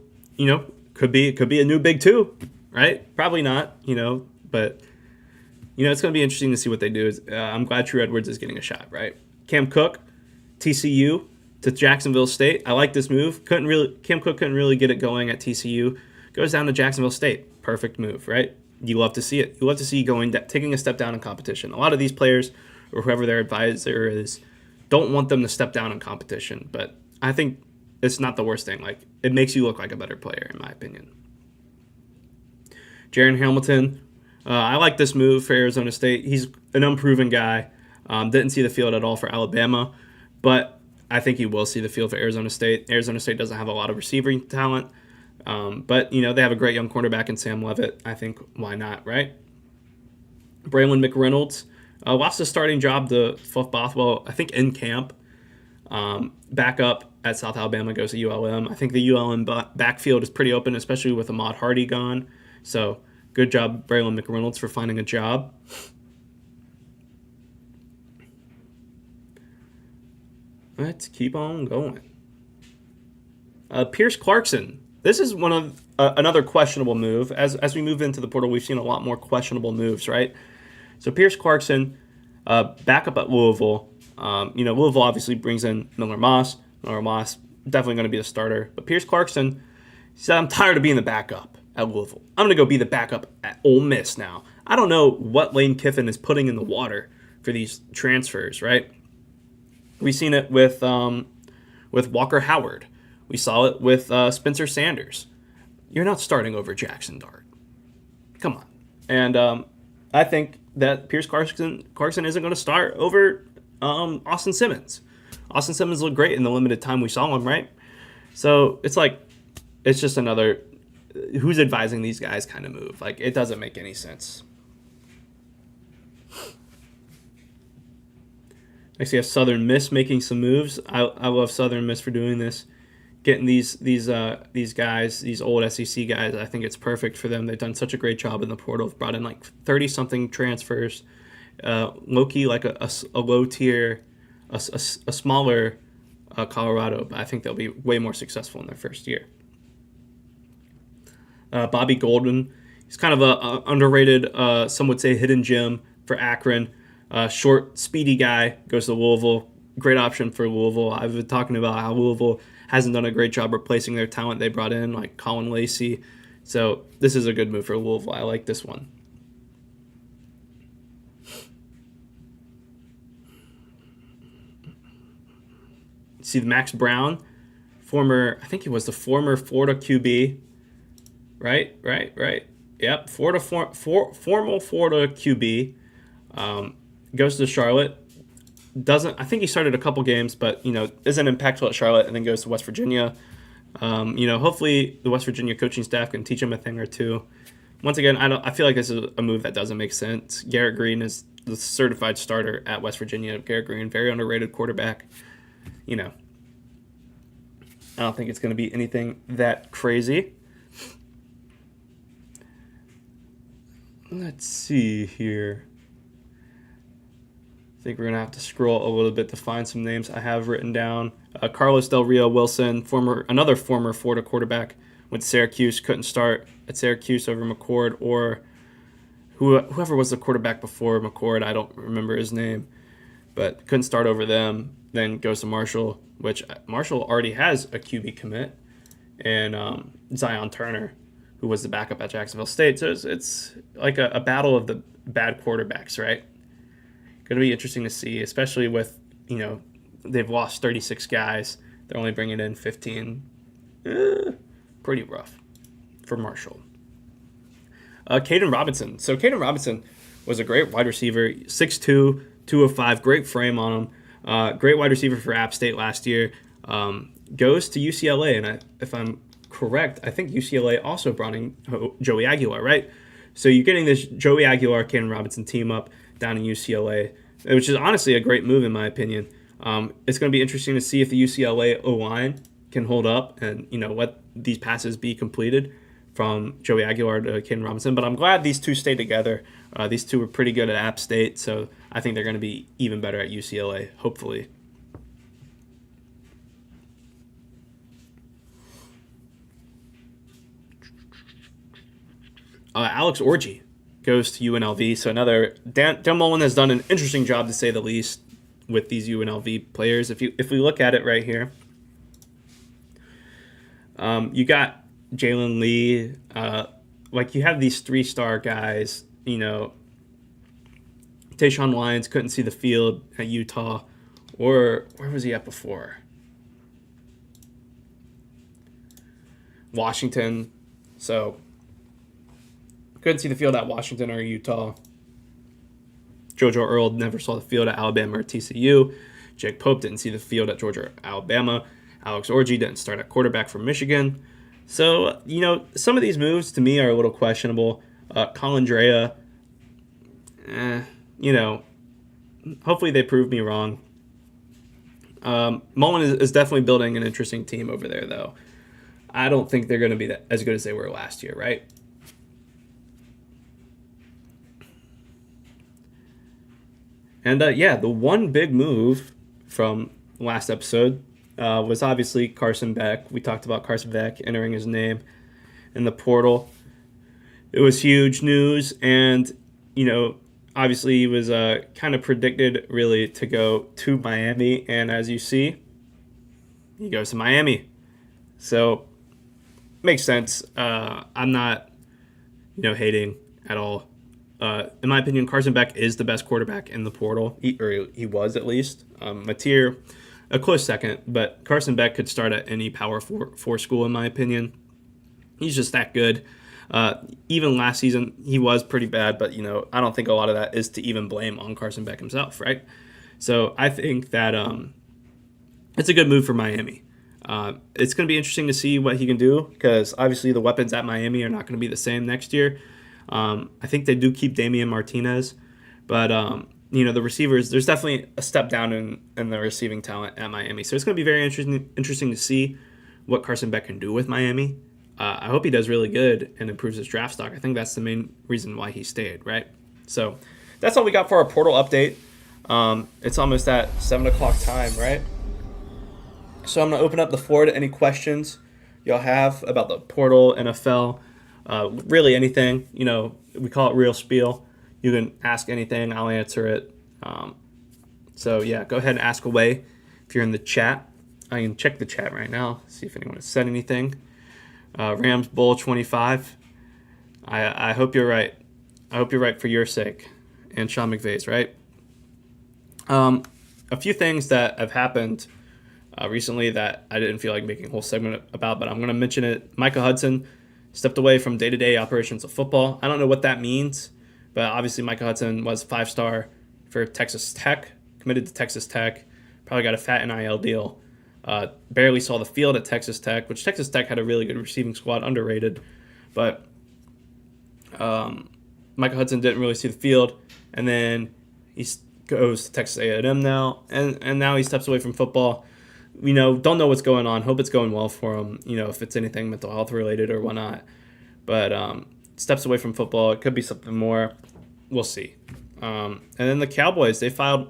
could be a new big two, right? Probably not. but it's going to be interesting to see what they do. I'm glad True Edwards is getting a shot, right? Cam Cook, TCU to Jacksonville State. I like this move. Cam Cook couldn't really get it going at TCU. Goes down to Jacksonville State. Perfect move, right? You love to see it. You love to see taking a step down in competition. A lot of these players or whoever their advisor is don't want them to step down in competition, but I think it's not the worst thing. Like, it makes you look like a better player, in my opinion. Jaron Hamilton, I like this move for Arizona State. He's an unproven guy. Didn't see the field at all for Alabama, but I think he will see the field for Arizona State. Arizona State doesn't have a lot of receiving talent, but they have a great young cornerback in Sam Levitt. I think why not, right? Braylon McReynolds lost his starting job to Fluff Bothwell, I think in camp. Back up at South Alabama, goes to ULM. I think the ULM backfield is pretty open, especially with Ahmad Hardy gone. So good job, Braylon McReynolds, for finding a job. Let's keep on going. Pierce Clarkson. This is one of another questionable move. As we move into the portal, we've seen a lot more questionable moves, right? So Pierce Clarkson, back up at Louisville. Louisville obviously brings in Miller Moss. Miller Moss definitely going to be the starter. But Pierce Clarkson said, I'm tired of being the backup at Louisville. I'm going to go be the backup at Ole Miss now. I don't know what Lane Kiffin is putting in the water for these transfers, right? We've seen it with Walker Howard. We saw it with Spencer Sanders. You're not starting over Jackson Dart. Come on. And I think that Pierce Clarkson isn't going to start over Austin Simmons. Austin Simmons looked great in the limited time we saw him, right? So it's just another who's advising these guys kind of move. Like, it doesn't make any sense. Next, you have Southern Miss making some moves. I love Southern Miss for doing this, getting these guys, these old SEC guys. I think it's perfect for them. They've done such a great job in the portal. They've brought in like 30-something transfers. Low-key like a low tier, a smaller Colorado, but I think they'll be way more successful in their first year. Bobby Golden, he's kind of a underrated, some would say hidden gem for Akron. Short, speedy guy, goes to Louisville. Great option for Louisville. I've been talking about how Louisville hasn't done a great job replacing their talent they brought in, like Colin Lacey. So this is a good move for Louisville. I like this one. See Max Brown, I think he was the former Florida QB. Right. Yep, former Florida QB. Goes to Charlotte. I think he started a couple games, but isn't impactful at Charlotte, and then goes to West Virginia. Hopefully the West Virginia coaching staff can teach him a thing or two. Once again, I feel like this is a move that doesn't make sense. Garrett Green is the certified starter at West Virginia. Garrett Green, very underrated quarterback. I don't think it's going to be anything that crazy. Let's see here. I think we're going to have to scroll a little bit to find some names I have written down. Carlos Del Rio Wilson, another former Florida quarterback, went to Syracuse, couldn't start at Syracuse over McCord, or whoever was the quarterback before McCord, I don't remember his name, but couldn't start over them. Then goes to Marshall, which Marshall already has a QB commit, and Zion Turner, who was the backup at Jacksonville State. So it's like a battle of the bad quarterbacks, right? Going to be interesting to see, especially with, they've lost 36 guys. They're only bringing in 15. Pretty rough for Marshall. Caden Robinson. So Caden Robinson was a great wide receiver, 6'2", 205, great frame on him. Great wide receiver for App State last year. Goes to UCLA, and if I'm correct, I think UCLA also brought in Joey Aguilar, right? So you're getting this Joey Aguilar, Caden Robinson team up down in UCLA, which is honestly a great move in my opinion. It's going to be interesting to see if the UCLA O-line can hold up and, let these passes be completed from Joey Aguilar to Caden Robinson. But I'm glad these two stay together. These two were pretty good at App State, so I think they're going to be even better at UCLA, hopefully. Alex Orji. goes to UNLV. So another Dan Mullen has done an interesting job, to say the least, with these UNLV players. If we look at it right here, you got Jalen Lee. You have these 3-star guys. Tayshaun Lyons couldn't see the field at Utah, or where was he at before? Washington. So couldn't see the field at Washington or Utah. JoJo Earl never saw the field at Alabama or TCU. Jake Pope didn't see the field at Georgia or Alabama. Alex Orji didn't start at quarterback for Michigan. So, some of these moves to me are a little questionable. Colin Drea, hopefully they prove me wrong. Mullen is definitely building an interesting team over there, though. I don't think they're going to be as good as they were last year, right? And the one big move from last episode was obviously Carson Beck. We talked about Carson Beck entering his name in the portal. It was huge news, and obviously he was kind of predicted really to go to Miami, and as you see, he goes to Miami. So makes sense. I'm not hating at all. In my opinion, Carson Beck is the best quarterback in the portal. He was, at least. Mateer, a close second, but Carson Beck could start at any Power 4 school, in my opinion. He's just that good. Even last season, he was pretty bad, but, I don't think a lot of that is to even blame on Carson Beck himself, right? So I think that it's a good move for Miami. It's going to be interesting to see what he can do, because obviously the weapons at Miami are not going to be the same next year. I think they do keep Damian Martinez, but the receivers, there's definitely a step down in the receiving talent at Miami. So it's going to be very interesting to see what Carson Beck can do with Miami. I hope he does really good and improves his draft stock. I think that's the main reason why he stayed, right? So that's all we got for our portal update. It's almost at 7 o'clock time, right? So I'm going to open up the floor to any questions y'all have about the portal, NFL, really anything. We call it Real Spiel. You can ask anything. I'll answer it. So go ahead and ask away if you're in the chat. I can check the chat right now, see if anyone has said anything. Rams Bowl 25. I hope you're right. I hope you're right for your sake and Sean McVay's, right? A few things that have happened recently that I didn't feel like making a whole segment about, but I'm going to mention it. Micah Hudson stepped away from day-to-day operations of football. I don't know what that means, but obviously Micah Hudson was 5-star for Texas Tech, committed to Texas Tech, probably got a fat NIL deal. Barely saw the field at Texas Tech, which Texas Tech had a really good receiving squad, underrated. But Micah Hudson didn't really see the field, and then he goes to Texas A&M now, and now he steps away from football. Don't know what's going on. Hope it's going well for him, if it's anything mental health related or whatnot. But steps away from football. It could be something more. We'll see. And then the Cowboys, they fired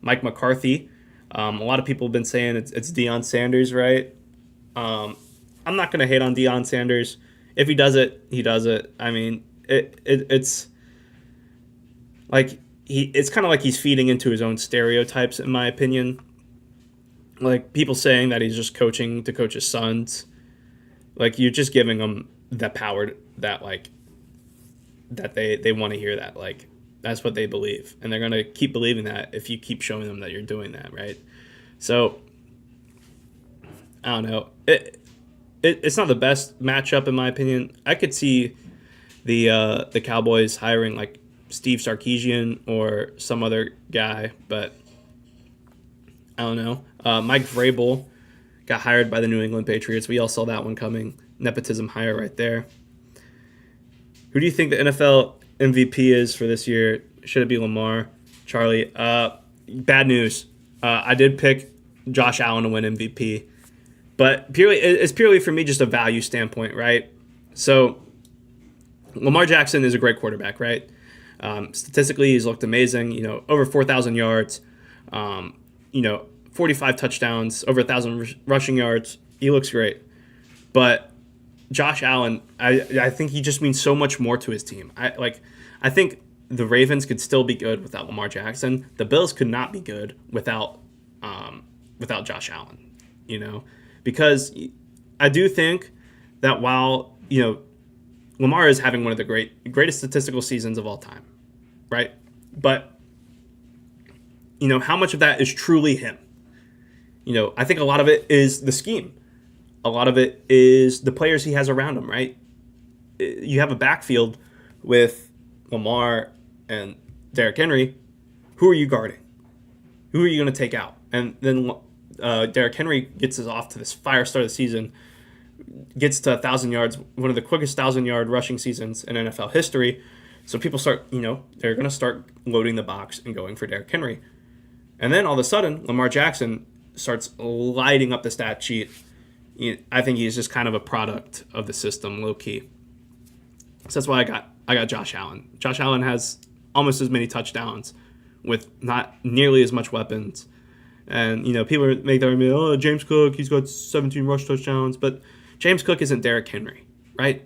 Mike McCarthy. A lot of people have been saying it's Deion Sanders, right? I'm not going to hate on Deion Sanders. If he does it, he does it. I mean, it's like it's kind of like he's feeding into his own stereotypes, in my opinion. Like, people saying that he's just coaching to coach his sons. Like, you're just giving them the power that they want to hear that. Like, that's what they believe. And they're going to keep believing that if you keep showing them that you're doing that, right? So, I don't know. It's not the best matchup, in my opinion. I could see the Cowboys hiring, like, Steve Sarkisian or some other guy, but I don't know. Mike Vrabel got hired by the New England Patriots. We all saw that one coming. Nepotism hire right there. Who do you think the NFL MVP is for this year? Should it be Lamar? Charlie? Bad news. I did pick Josh Allen to win MVP, but it's purely for me just a value standpoint, right? So Lamar Jackson is a great quarterback, right? Statistically, he's looked amazing. Over 4,000 yards. 45 touchdowns, over 1,000 rushing yards. He looks great. But Josh Allen, I think he just means so much more to his team. I think the Ravens could still be good without Lamar Jackson. The Bills could not be good without Josh Allen. You know, because I do think that while Lamar is having one of the greatest statistical seasons of all time, right? But how much of that is truly him? I think a lot of it is the scheme. A lot of it is the players he has around him, right? You have a backfield with Lamar and Derrick Henry. Who are you guarding? Who are you going to take out? And then Derrick Henry gets us off to this fire start of the season, gets to 1,000 yards, one of the quickest 1,000-yard rushing seasons in NFL history. So people start, they're going to start loading the box and going for Derrick Henry. And then all of a sudden, Lamar Jackson starts lighting up the stat sheet. I think he's just kind of a product of the system, low key. So that's why I got Josh Allen. Josh Allen has almost as many touchdowns with not nearly as much weapons. And people make their argument, oh, James Cook, he's got 17 rush touchdowns, but James Cook isn't Derrick Henry, right?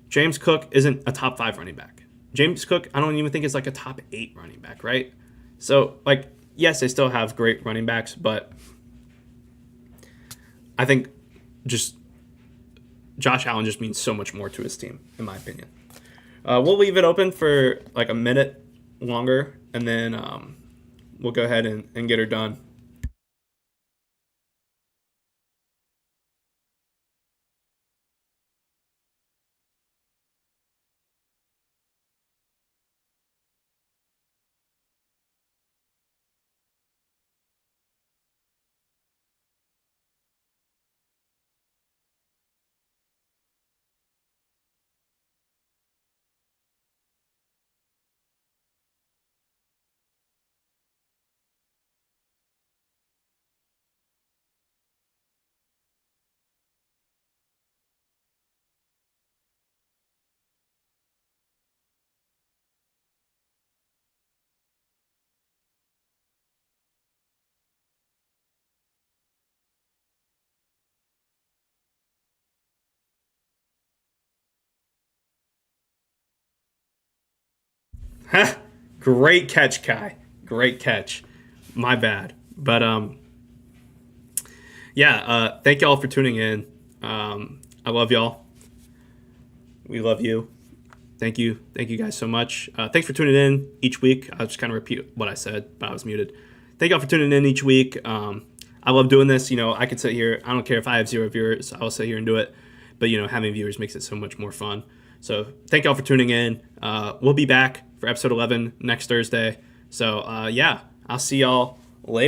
James Cook isn't a top 5 running back. James Cook, I don't even think is like a top 8 running back, right? So yes, they still have great running backs, but I think just Josh Allen just means so much more to his team, in my opinion. We'll leave it open for like a minute longer, and then we'll go ahead and get her done. Great catch, Kai. Great catch. My bad. But yeah, thank y'all for tuning in. I love y'all. We love you. Thank you. Thank you guys so much. Thanks for tuning in each week. I'll just kind of repeat what I said, but I was muted. Thank y'all for tuning in each week. I love doing this. I could sit here. I don't care if I have 0 viewers. I'll sit here and do it. But, having viewers makes it so much more fun. So thank y'all for tuning in. We'll be back for episode 11 next Thursday. So, yeah, I'll see y'all later.